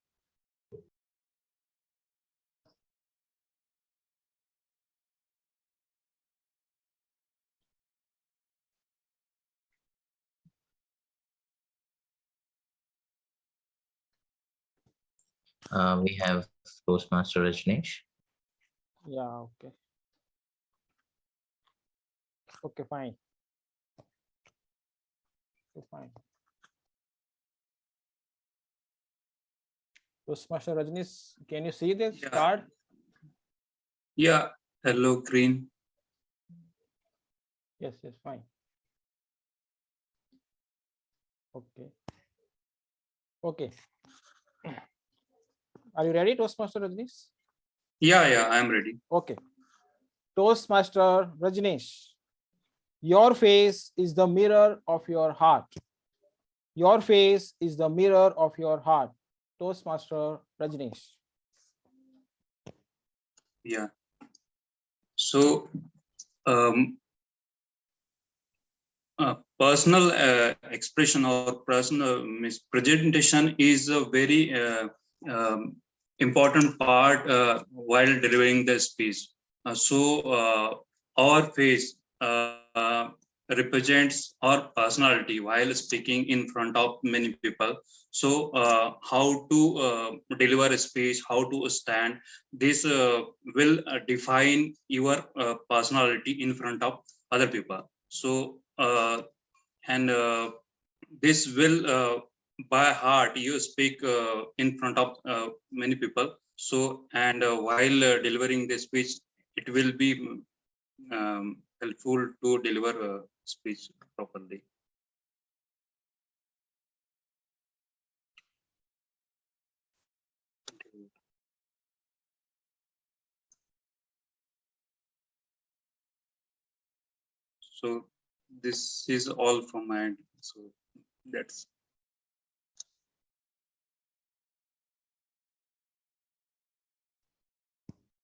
We have Toastmaster Rajneesh. Yeah, okay. Okay, fine. Okay, fine. Toastmaster Rajneesh, can you see this card? Yeah, hello, green. Yes, yes, fine. Okay. Okay. Are you ready, Toastmaster Rajneesh? Yeah, I'm ready. Okay. Toastmaster Rajneesh, your face is the mirror of your heart. Your face is the mirror of your heart. Toastmaster Rajneesh. Yeah. So, personal expression or personal presentation is a very important part while delivering the speech. Our face represents our personality while speaking in front of many people. So how to deliver a speech, how to stand, this will define your personality in front of other people. So and this will by heart you speak in front of many people. So and while delivering the speech, it will be helpful to deliver speech properly. So this is all from my end. So that's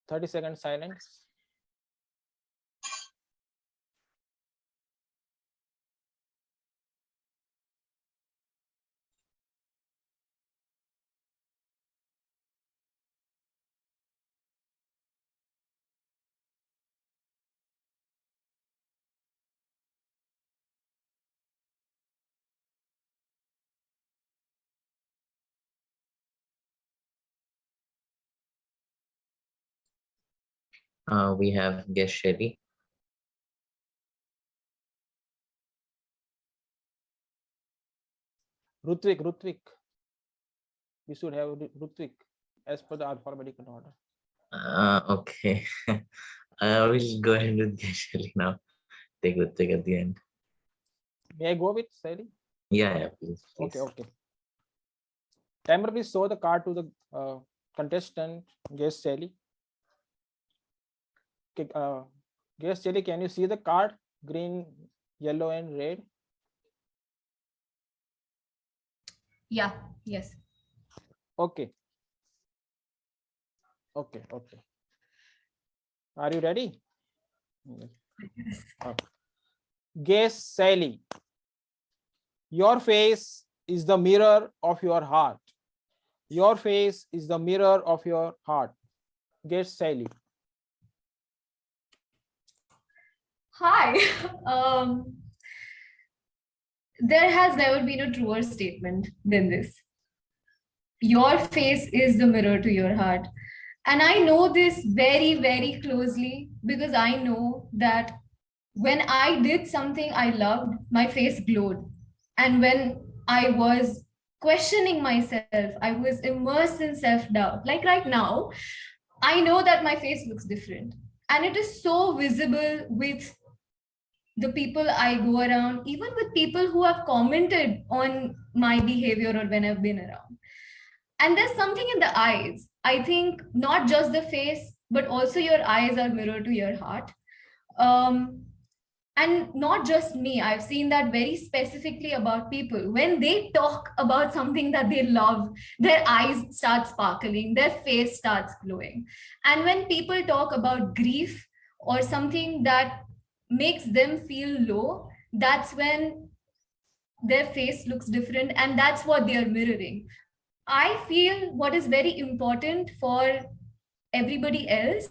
30-second silence. We have guest Shelly. Rutvik. We should have Rutvik as per the alphabetical order. Okay. I will go ahead with guest Shelly now. Take Rutvik at the end. May I go with Sally? Yeah, please. Okay. Timer, please show the card to the contestant, guest Sally. Okay, guest Sally, can you see the card? Green, yellow, and red. Yeah, yes. Okay. Are you ready? Yes. Okay. Guest Sally, your face is the mirror of your heart. Your face is the mirror of your heart. Guest Sally. Hi. There has never been a truer statement than this. Your face is the mirror to your heart. And I know this very, very closely because I know that when I did something I loved, my face glowed. And when I was questioning myself, I was immersed in self doubt. Like right now, I know that my face looks different. And it is so visible with the people I go around, even with people who have commented on my behavior or when I've been around. And there's something in the eyes. I think not just the face, but also your eyes are mirror to your heart. And not just me, I've seen that very specifically about people. When they talk about something that they love, their eyes start sparkling, their face starts glowing. And when people talk about grief or something that makes them feel low, that's when their face looks different, and that's what they are mirroring. I feel what is very important for everybody else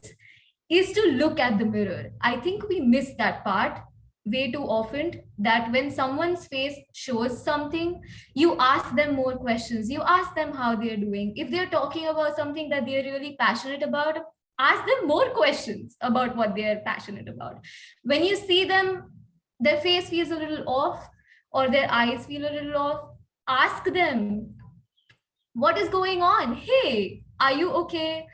is to look at the mirror. I think we miss that part way too often, that when someone's face shows something, you ask them more questions. You ask them how they're doing. If they're talking about something that they're really passionate about, ask them more questions about what they're passionate about. When you see them, their face feels a little off or their eyes feel a little off, ask them, what is going on? Hey, are you okay?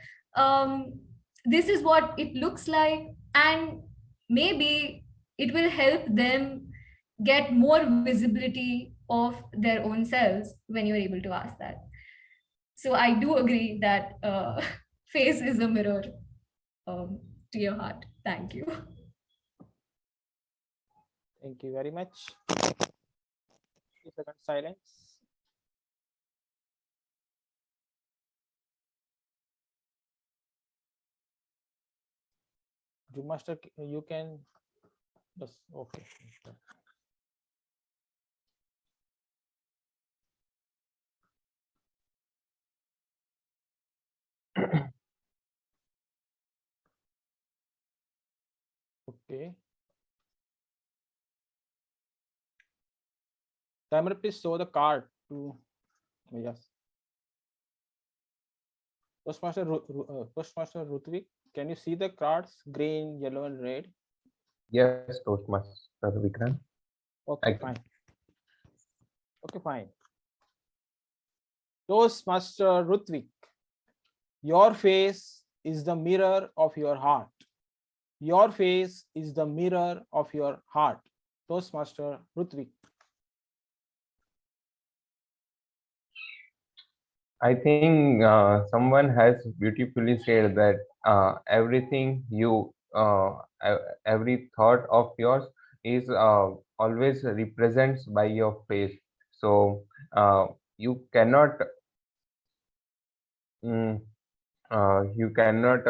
This is what it looks like. And maybe it will help them get more visibility of their own selves when you're able to ask that. So I do agree that face is a mirror to your heart. Thank you. Thank you very much. 30-second silence. Drew Master, you can just okay. Okay. Timer, please show the card to yes. Postmaster Rutvik, can you see the cards green, yellow, and red? Yes, Toastmaster Vikrant. Okay, fine. Okay, fine. Toastmaster Rutvik, your face is the mirror of your heart. Your face is the mirror of your heart. Toastmaster Rutvik. I think someone has beautifully said that everything you, every thought of yours is always represents by your face. So you cannot mm, you cannot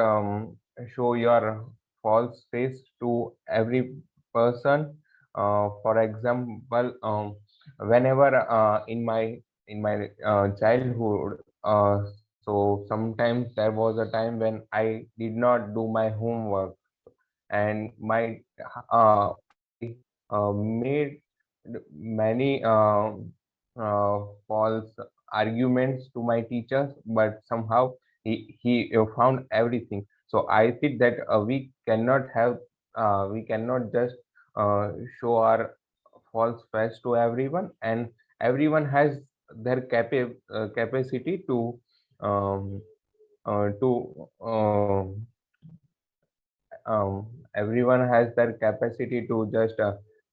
show your false face to every person. For example, whenever in my childhood, so sometimes there was a time when I did not do my homework, and my I made many false arguments to my teachers, but somehow he found everything. So I think that we cannot just uh, show our false face to everyone, and everyone has their capacity um, to everyone has their capacity to just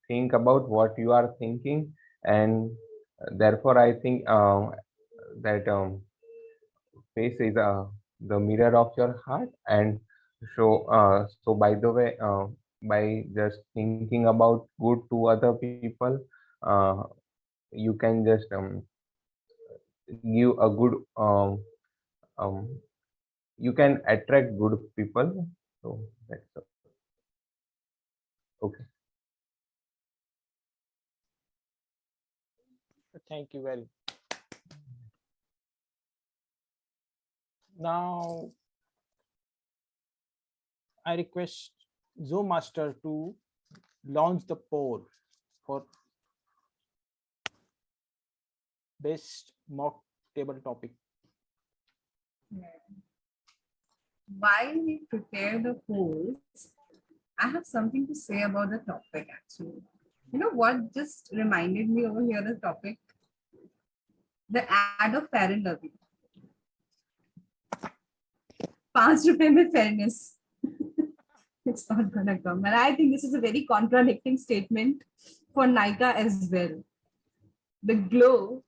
think about what you are thinking, and therefore I think that face is the mirror of your heart. And so by the way, by just thinking about good to other people, uh, you can just give a good um, you can attract good people. So that's okay. Thank you very. Now I request Zoom Master to launch the poll for best mock table topic. While we prepare the polls, I have something to say about the topic actually. You know what just reminded me over here, the topic? The ad of Fair and Lovely. ₹5 में fairness. It's not gonna come. And I think this is a very contradicting statement for Nika as well. The glow,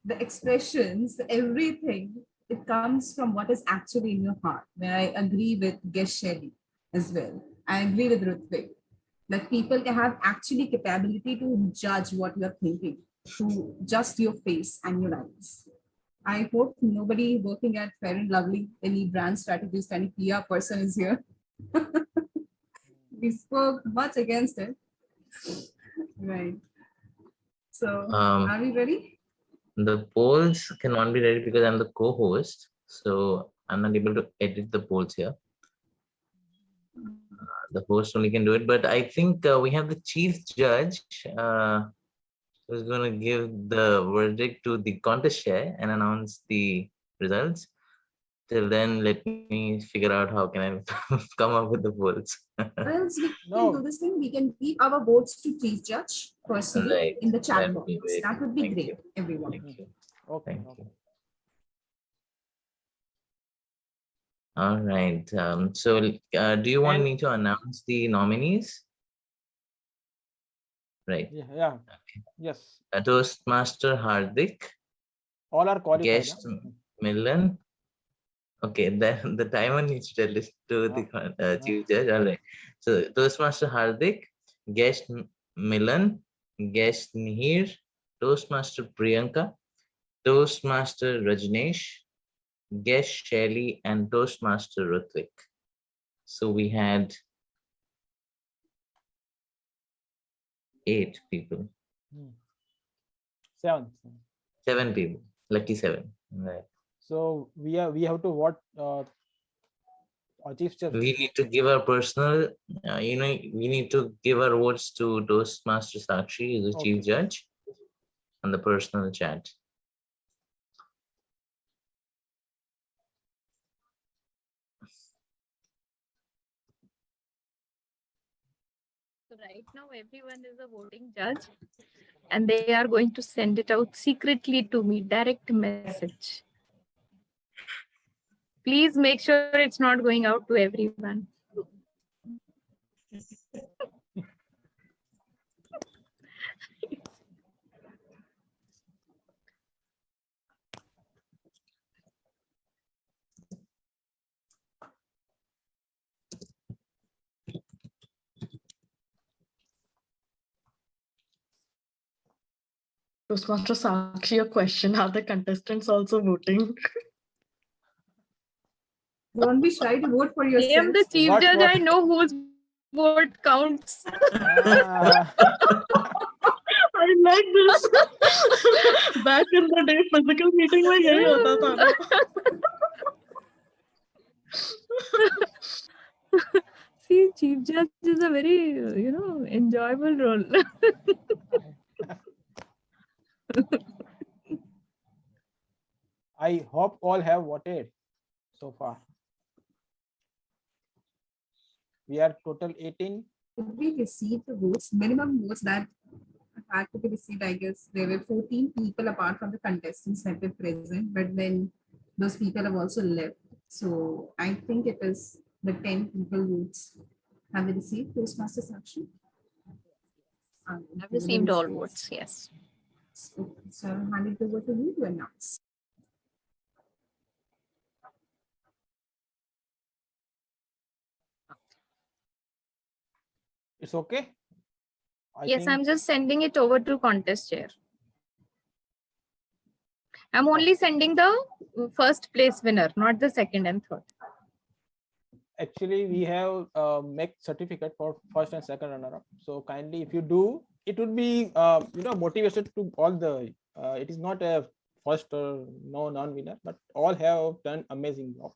the expressions, everything, it comes from what is actually in your heart. Where I agree with Gesh Shelly as well. I agree with Rutvik. That people can have actually capability to judge what you're thinking through just your face and your eyes. I hope nobody working at Fair and Lovely, any brand strategist, any PR person is here. We spoke much against it. Right. So are we ready? The polls cannot be ready because I'm the co-host, so I'm not able to edit the polls here. The host only can do it, but I think we have the chief judge who's going to give the verdict to the contest chair and announce the results. Till then, let me figure out how can I come up with the polls. Or else we can do this thing. We can give our votes to chief judge personally Right. in the chat That would box. be great. That would be Thank great, you. everyone. Thank you. Okay. Thank you. All right. So, do you want me to announce the nominees? Right. Yeah. Yes. Toastmaster Hardik. All are qualified. Guest Milan. Okay, then the timer needs to tell this to the chief judge. All right. So Toastmaster Hardik, guest Milan, guest Mihir, Toastmaster Priyanka, Toastmaster Rajneesh, guest Shelly, and Toastmaster Rutvik. So we had 8 people. 7. 7 people. Lucky 7. Right. So we have to what chief judge. We need to give our personal, we need to give our votes to Toastmaster Sakshi, the chief judge, on the personal chat. So right now everyone is a voting judge and they are going to send it out secretly to me, direct message. Please make sure it's not going out to everyone. Toastmaster Sakshi, a question. Are the contestants also voting? Don't be shy to vote for I yourself. am the chief What- judge. what- I know whose vote counts. Ah, I like this. Back in the day, physical meeting में यही होता था ना. See, chief judge is a very, enjoyable role. I hope all have voted so far. We are total 18. We received the votes, minimum votes that had to be received. I guess there were 14 people apart from the contestants that were present, but then those people have also left. So I think it is the 10 people votes. Have we received Toastmasters action? I've received all votes, yes. Okay, so I'll hand it over to you to announce. It's okay? Yes, I'm just sending it over to contest chair. I'm only sending the first place winner, not the second and third. Actually, we have make certificate for first and second runner-up. So kindly, if you do, it would be motivation to all the. It is not a first or no non-winner, but all have done amazing job.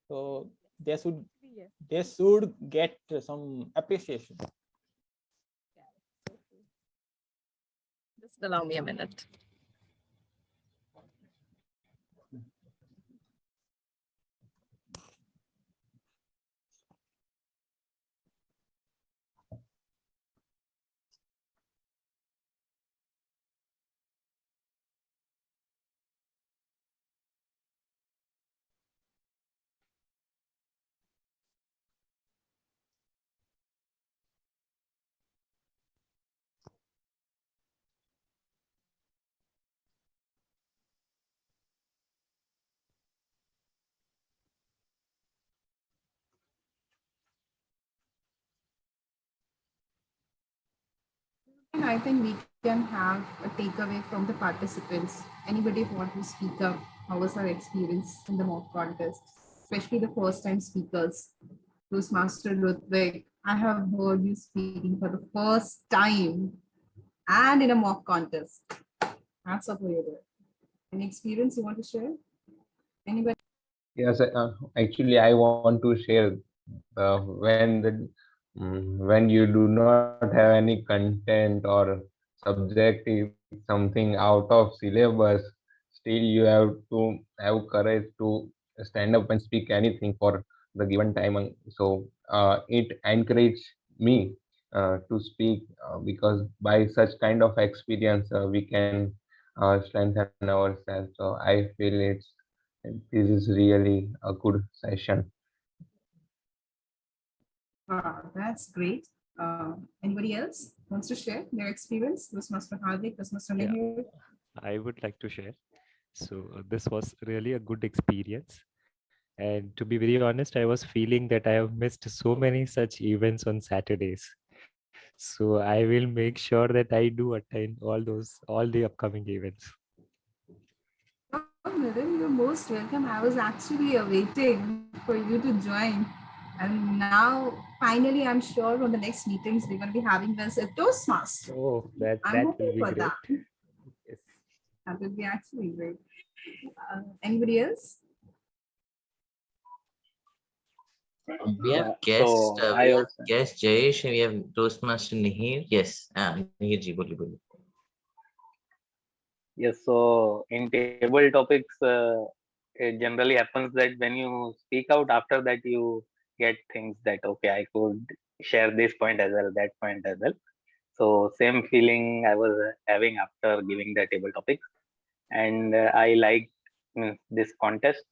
So they should get some appreciation. Just allow me a minute. I think we can have a takeaway from the participants. Anybody want to speak up? How was our experience in the mock contest, especially the first time speakers? Toastmaster Ludwig, I have heard you speaking for the first time and in a mock contest. Hats off for you there. Any experience you want to share? Anybody? Yes, actually, I want to share when you do not have any content or subject is something out of syllabus, still you have to have courage to stand up and speak anything for the given time. And so it encouraged me to speak because by such kind of experience we can strengthen ourselves. So I feel this is really a good session. That's great. Anybody else wants to share their experience? Toastmaster Hardik, Toastmaster Mihir? I would like to share. So this was really a good experience. And to be very honest, I was feeling that I have missed so many such events on Saturdays. So I will make sure that I do attend all the upcoming events. Oh, Nitin, you're most welcome. I was actually waiting for you to join. And now, finally, I'm sure on the next meetings, we're going to be having this a Toastmaster. Oh, that I'm will hoping be for great. that. Yes. That would be actually great. Anybody else? We have So guest Jayesh and we have Toastmaster Nihir. Yes, Nihir ji, boli boli. yes, so in table topics, it generally happens that when you speak out, after that you get things that okay, I could share this point as well, that point as well. So same feeling I was having after giving the table topics, and I liked this contest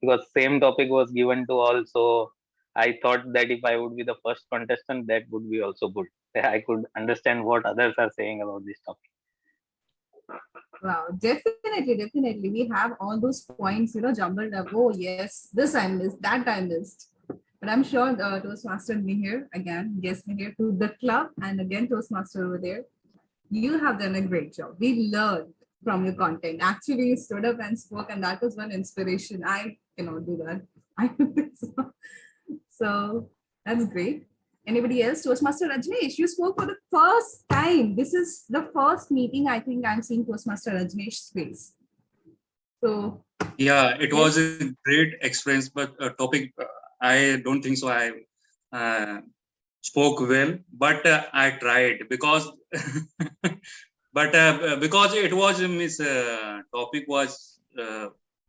because same topic was given to all. So I thought that if I would be the first contestant, that would be also good. I could understand what others are saying about this topic. Wow, definitely. We have all those points, jumbled up. Oh, yes, this I missed, that I missed. But I'm sure Toastmaster Mihir, again, guest Mihir to the club, and again, Toastmaster over there. You have done a great job. We learned from your content. Actually, you stood up and spoke, and that was one inspiration. I cannot do that. I so that's great. Anybody else? Toastmaster Rajneesh, you spoke for the first time. This is the first meeting I think I'm seeing Toastmaster Rajneesh's face. So Yeah, it was yes. a great experience, but topic, I don't think so. I spoke well, but I tried because, but because it was topic was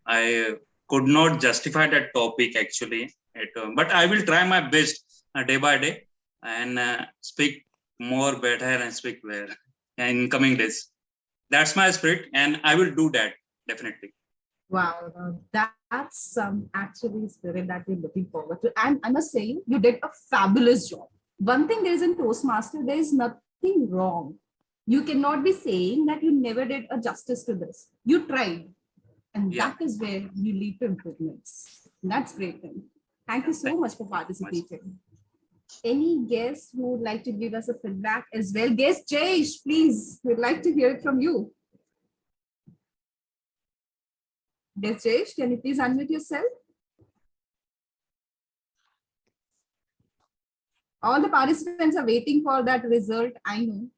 I could not justify that topic actually. But I will try my best day by day and speak more better and speak well in coming days. That's my spirit, and I will do that definitely. Wow, that's some actually spirit that we're looking forward to. And I must say, you did a fabulous job. One thing there is in Toastmaster, there is nothing wrong. You cannot be saying that you never did a justice to this. You tried. And that is where you lead to improvements. That's great thing. Thank you so much for participating. Any guests who would like to give us a feedback as well? Guest Jayesh, please, we'd like to hear it from you. Guest Jayesh, can you please unmute yourself? All the participants are waiting for that result. I know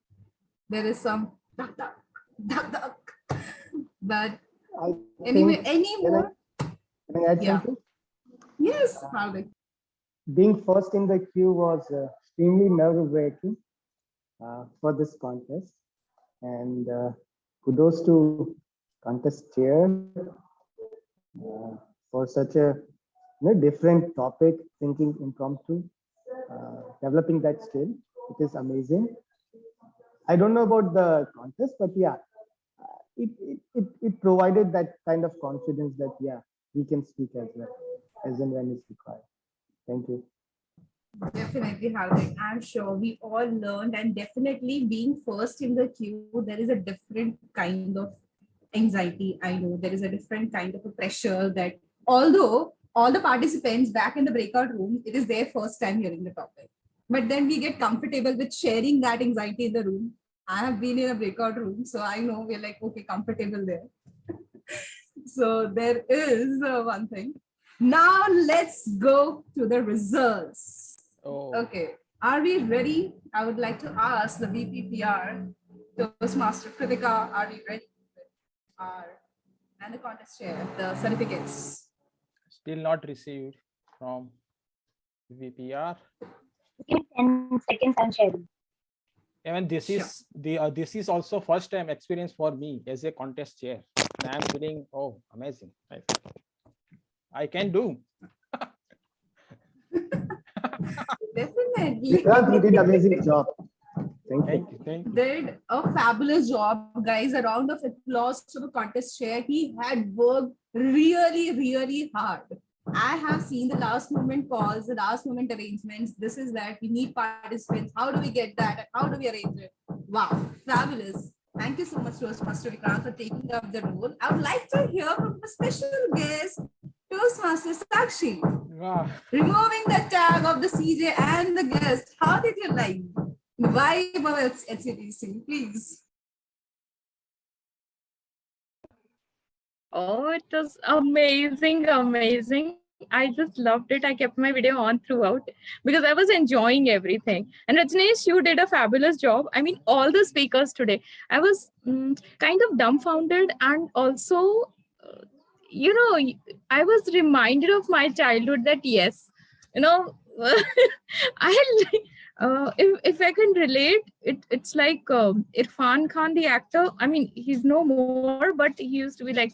there is some duck, duck, duck, duck. But anyway, any more? Can I add something? Yes, Hardik. Being first in the queue was extremely nerve-wracking for this contest, and kudos to contest chair for such a different topic, thinking impromptu, developing that skill. It is amazing. I don't know about the contest, but yeah, it provided that kind of confidence that we can speak as well, as and when it's required. Thank you. Definitely, Hardik. I'm sure we all learned, and definitely being first in the queue, there is a different kind of anxiety. I know there is a different kind of a pressure that although all the participants back in the breakout room, it is their first time hearing the topic. But then we get comfortable with sharing that anxiety in the room. I have been in a breakout room, so I know we're like, okay, comfortable there. So there is one thing. Now let's go to the results. Okay, are we ready? I would like to ask the VPPR, Toastmaster Kritika, are we ready? And the contest chair, the certificates. Still not received from VPR. 10 seconds I'm sharing. Even this is this is also first time experience for me as a contest chair. And I'm feeling amazing. I can do. Definitely. You did an amazing job. Thank you. Thank you. Did a fabulous job, guys. A round of applause to the contest chair. He had worked really, really hard. I have seen the last moment calls, the last moment arrangements. This is that we need participants. How do we get that? How do we arrange it? Wow, fabulous. Thank you so much, Toastmaster Vikrant, for taking up the role. I would like to hear from a special guest, Toastmaster Sakshi. Wow. Removing the tag of the CJ and the guest. How did you like the vibe of HCTC? Please. Oh, it was amazing, amazing. I just loved it. I kept my video on throughout because I was enjoying everything. And Rajneesh, you did a fabulous job. I mean, all the speakers today, I was kind of dumbfounded, and also, I was reminded of my childhood that yes, if I can relate, it's like Irfan Khan, the actor. I mean, he's no more, but he used to be like,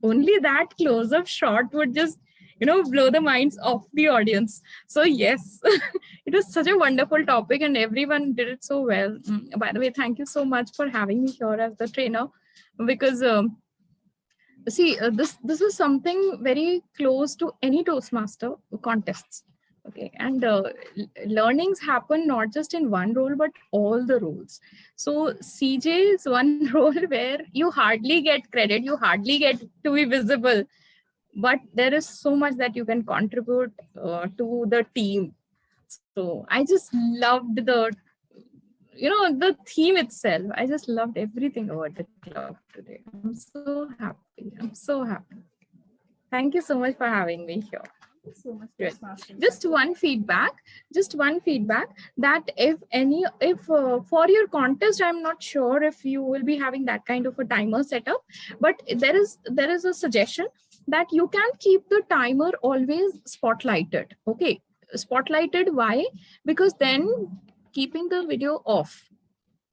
only that close-up shot would just, blow the minds of the audience. So yes, it was such a wonderful topic and everyone did it so well. By the way, thank you so much for having me here as the trainer, because this was something very close to any Toastmaster contests. Okay, and learnings happen not just in one role, but all the roles. So CJ is one role where you hardly get credit, you hardly get to be visible, but there is so much that you can contribute to the team. So I just loved the theme itself. I just loved everything about the club today. I'm so happy. I'm so happy. Thank you so much for having me here. So much Good. Toastmasters. Just one feedback that if for your contest, I'm not sure if you will be having that kind of a timer setup, but there is a suggestion that you can keep the timer always spotlighted. Okay, spotlighted. Why? Because then keeping the video off.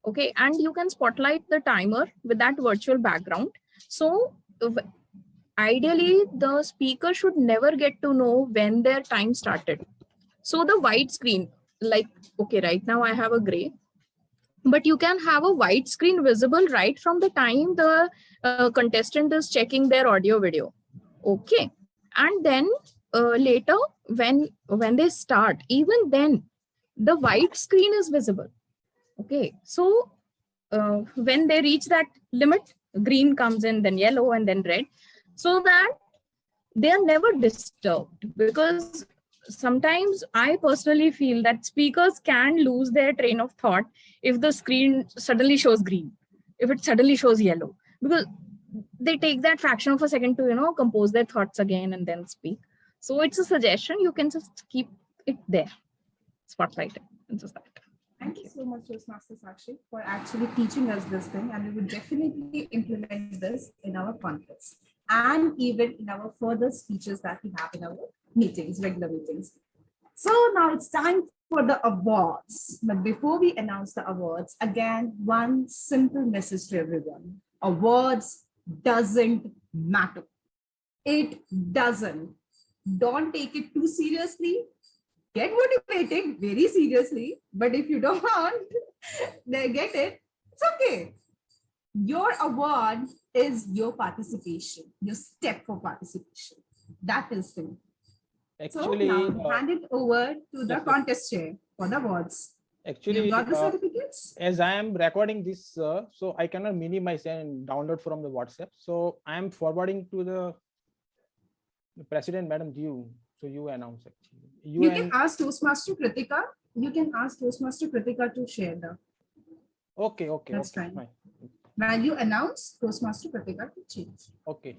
Okay, and you can spotlight the timer with that virtual background. So ideally, the speaker should never get to know when their time started. So the white screen, like, okay, right now I have a gray, but you can have a white screen visible right from the time the contestant is checking their audio video. Okay, and then later when they start, even then the white screen is visible. Okay, so when they reach that limit, green comes in, then yellow, and then red, so that they are never disturbed. Because sometimes I personally feel that speakers can lose their train of thought if the screen suddenly shows green, if it suddenly shows yellow, because they take that fraction of a second to compose their thoughts again and then speak. So it's a suggestion, you can just keep it there, spotlighted, and just that. Thank you so much, Toastmaster Sakshi, for actually teaching us this thing, and we would definitely implement this in our contest and even in our further speeches that we have in our meetings, regular meetings. So now it's time for the awards. But before we announce the awards, again, one simple message to everyone. Awards doesn't matter. It doesn't. Don't take it too seriously. Get motivated very seriously, but if you don't get it, it's okay. Your award is your participation, your step for participation. That is the. Actually, so now hand it over to the contest chair for the awards. Actually, you got the certificates? As I am recording this, so I cannot minimize and download from the WhatsApp. So I am forwarding to the President, Madam Dew. So you announce actually. You can ask Toastmaster Kritika. You can ask Toastmaster Kritika to share the. Okay. That's okay, fine. When you announce, Toastmaster Kritika to change. Okay.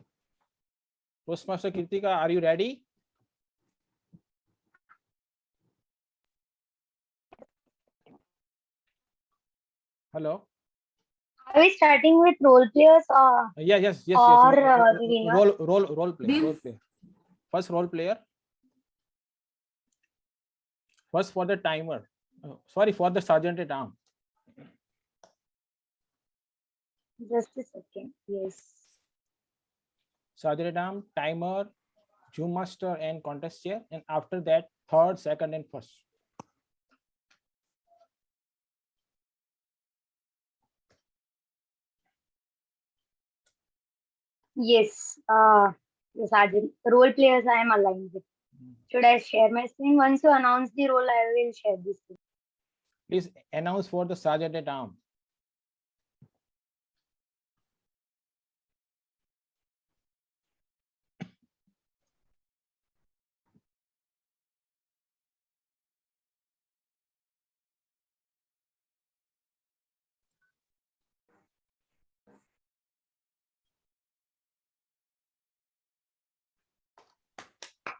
Toastmaster Kritika, are you ready? Hello. Are we starting with role players or? Yes. Or Role play. First role player. First for the timer. Sorry, for the sergeant at arms. Just a second. Yes. Sergeant at arms, timer, Zoom master, and contest chair. And after that, third, second, and first. Yes. The sergeant. Role players I am aligned with. Should I share my screen? Once you announce the role, I will share this. Please announce for the sergeant at arms.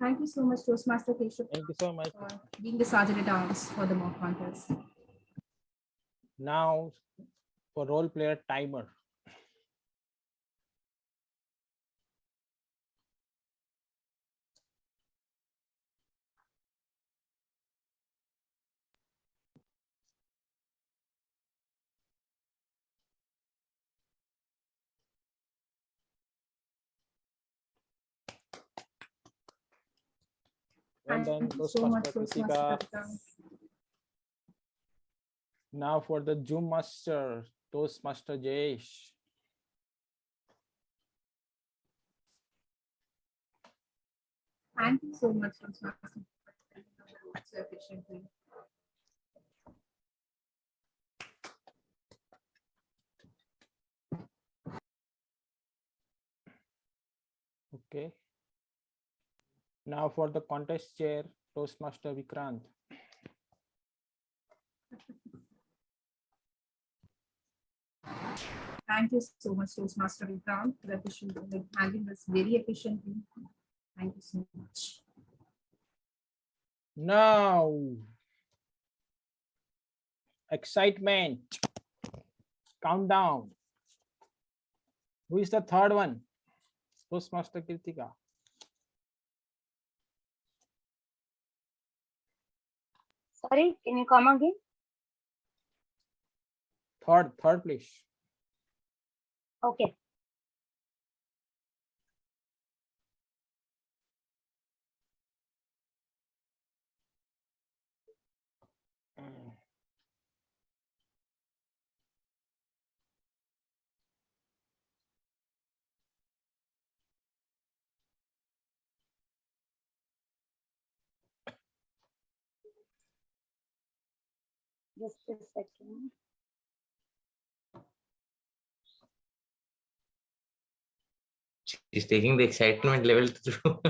Thank you so much, Toastmaster Keshav. Thank you so much for being the sergeant at arms for the mock contest. Now for role player timer. Well done, Thank you so much, Toastmaster Toastmaster Kritika. Kritika. Now for the Zoom master, Toastmaster Jayesh. Thank you so much, Toastmaster, so efficiently. Okay. Now for the contest chair, Toastmaster Vikrant. Thank you so much, Toastmaster Vikram, for handling this very efficiently. Thank you so much. Now, excitement. Countdown. Who is the third one? Toastmaster Kritika. Sorry, can you come again? Third please. Okay. Just a second. She's taking the excitement level through.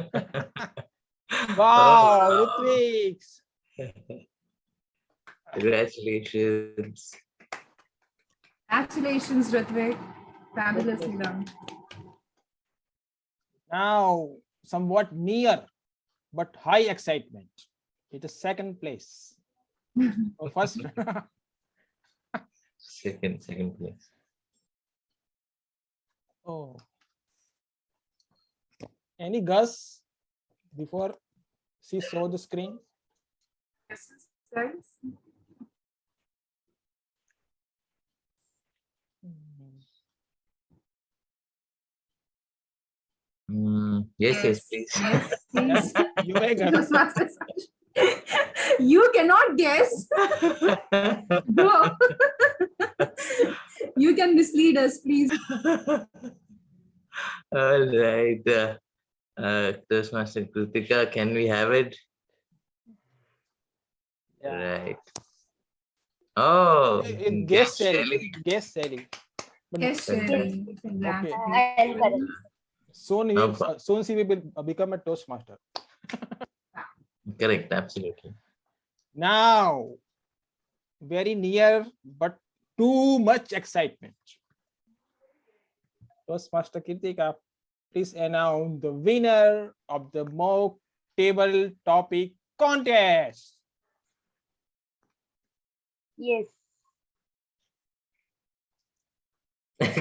Wow, Oh, Ritvik. congratulations. Congratulations, Ritvik. Fabulously done. Now, somewhat near, but high excitement. It is second place. Oh, first. Second place. Oh. Any guess before she saw the screen? Yes, guys. Yes, please. Yes, please. You may guess. You cannot guess. No. You can mislead us, please. All right. Toastmaster Kritika, can we have it? Right. Oh, Guess Shelly. Guess Shelly. Yes, Shelly. Okay. I'll correct. Soon she will become a Toastmaster. Correct, absolutely. Now, very near, but too much excitement. Toastmaster Kritika, please announce the winner of the mock table topic contest. Yes.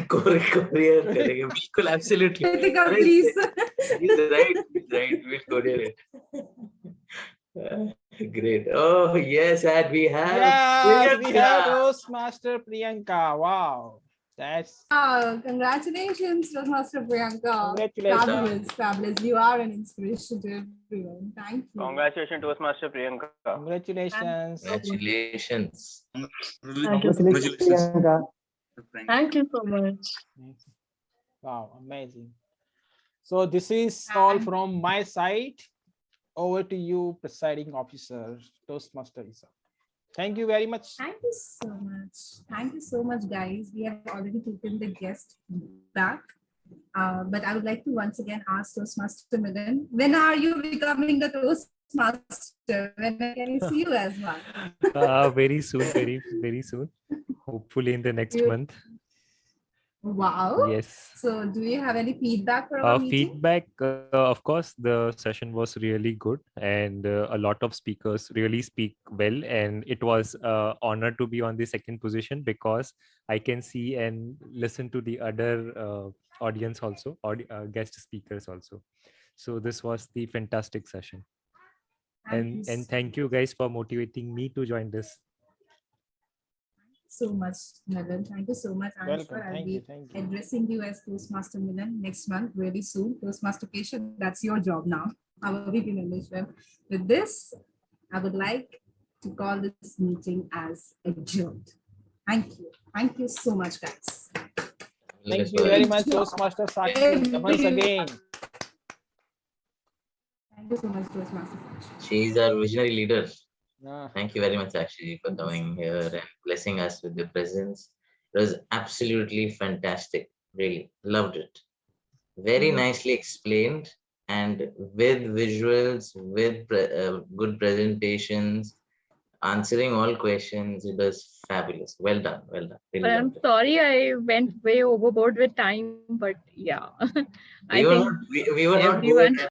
Courier करेंगे बिल्कुल absolutely. Kritika, please. He's right. We'll courier it. Great. Oh yes, and we have. Yes, we have Priyanka. Toastmaster Priyanka. Wow, that's Congratulations, Toastmaster Priyanka. Congratulations. Fabulous. You are an inspiration to everyone. Thank you. Congratulations, Toastmaster Priyanka. Congratulations. Congratulations. Congratulations, Priyanka. Thank you so much. Wow, amazing. So this is all from my side. Over to you, Presiding Officer, Toastmaster Isa. Thank you very much. Thank you so much. Thank you so much, guys. We have already taken the guest back. But I would like to once again ask Toastmaster Milan, when are you becoming the Toastmaster? When can we see you as one? Very soon, very soon. Hopefully in the next month. Wow. Yes. So do you have any feedback for our meeting? Feedback, of course, the session was really good and a lot of speakers really speak well. And it was an honor to be on the second position because I can see and listen to the other audience also, guest speakers also. So this was the fantastic session. And thank you guys for motivating me to join this. So much, Milan. Thank you so much. I'm Welcome. sure I'll Thank be you. addressing you as Toastmaster Milan next month, really soon. Toastmaster Keshav, that's your job now. Our VP membership. With this, I would like to call this meeting as adjourned. Thank you. Thank you so much, guys. Thank you very much, Toastmaster Sakshi. Once again. Thank you so much, Toastmaster. She is our visionary leader. Ah. Thank you very much, actually, for coming here and blessing us with your presence. It was absolutely fantastic. Really loved it. Very nicely explained and with visuals, with good presentations. answering all questions. It was fabulous. Well done. Well done. Really But I'm loved it. sorry I went way overboard with time, but yeah, I We were think not. We were not everyone. bored.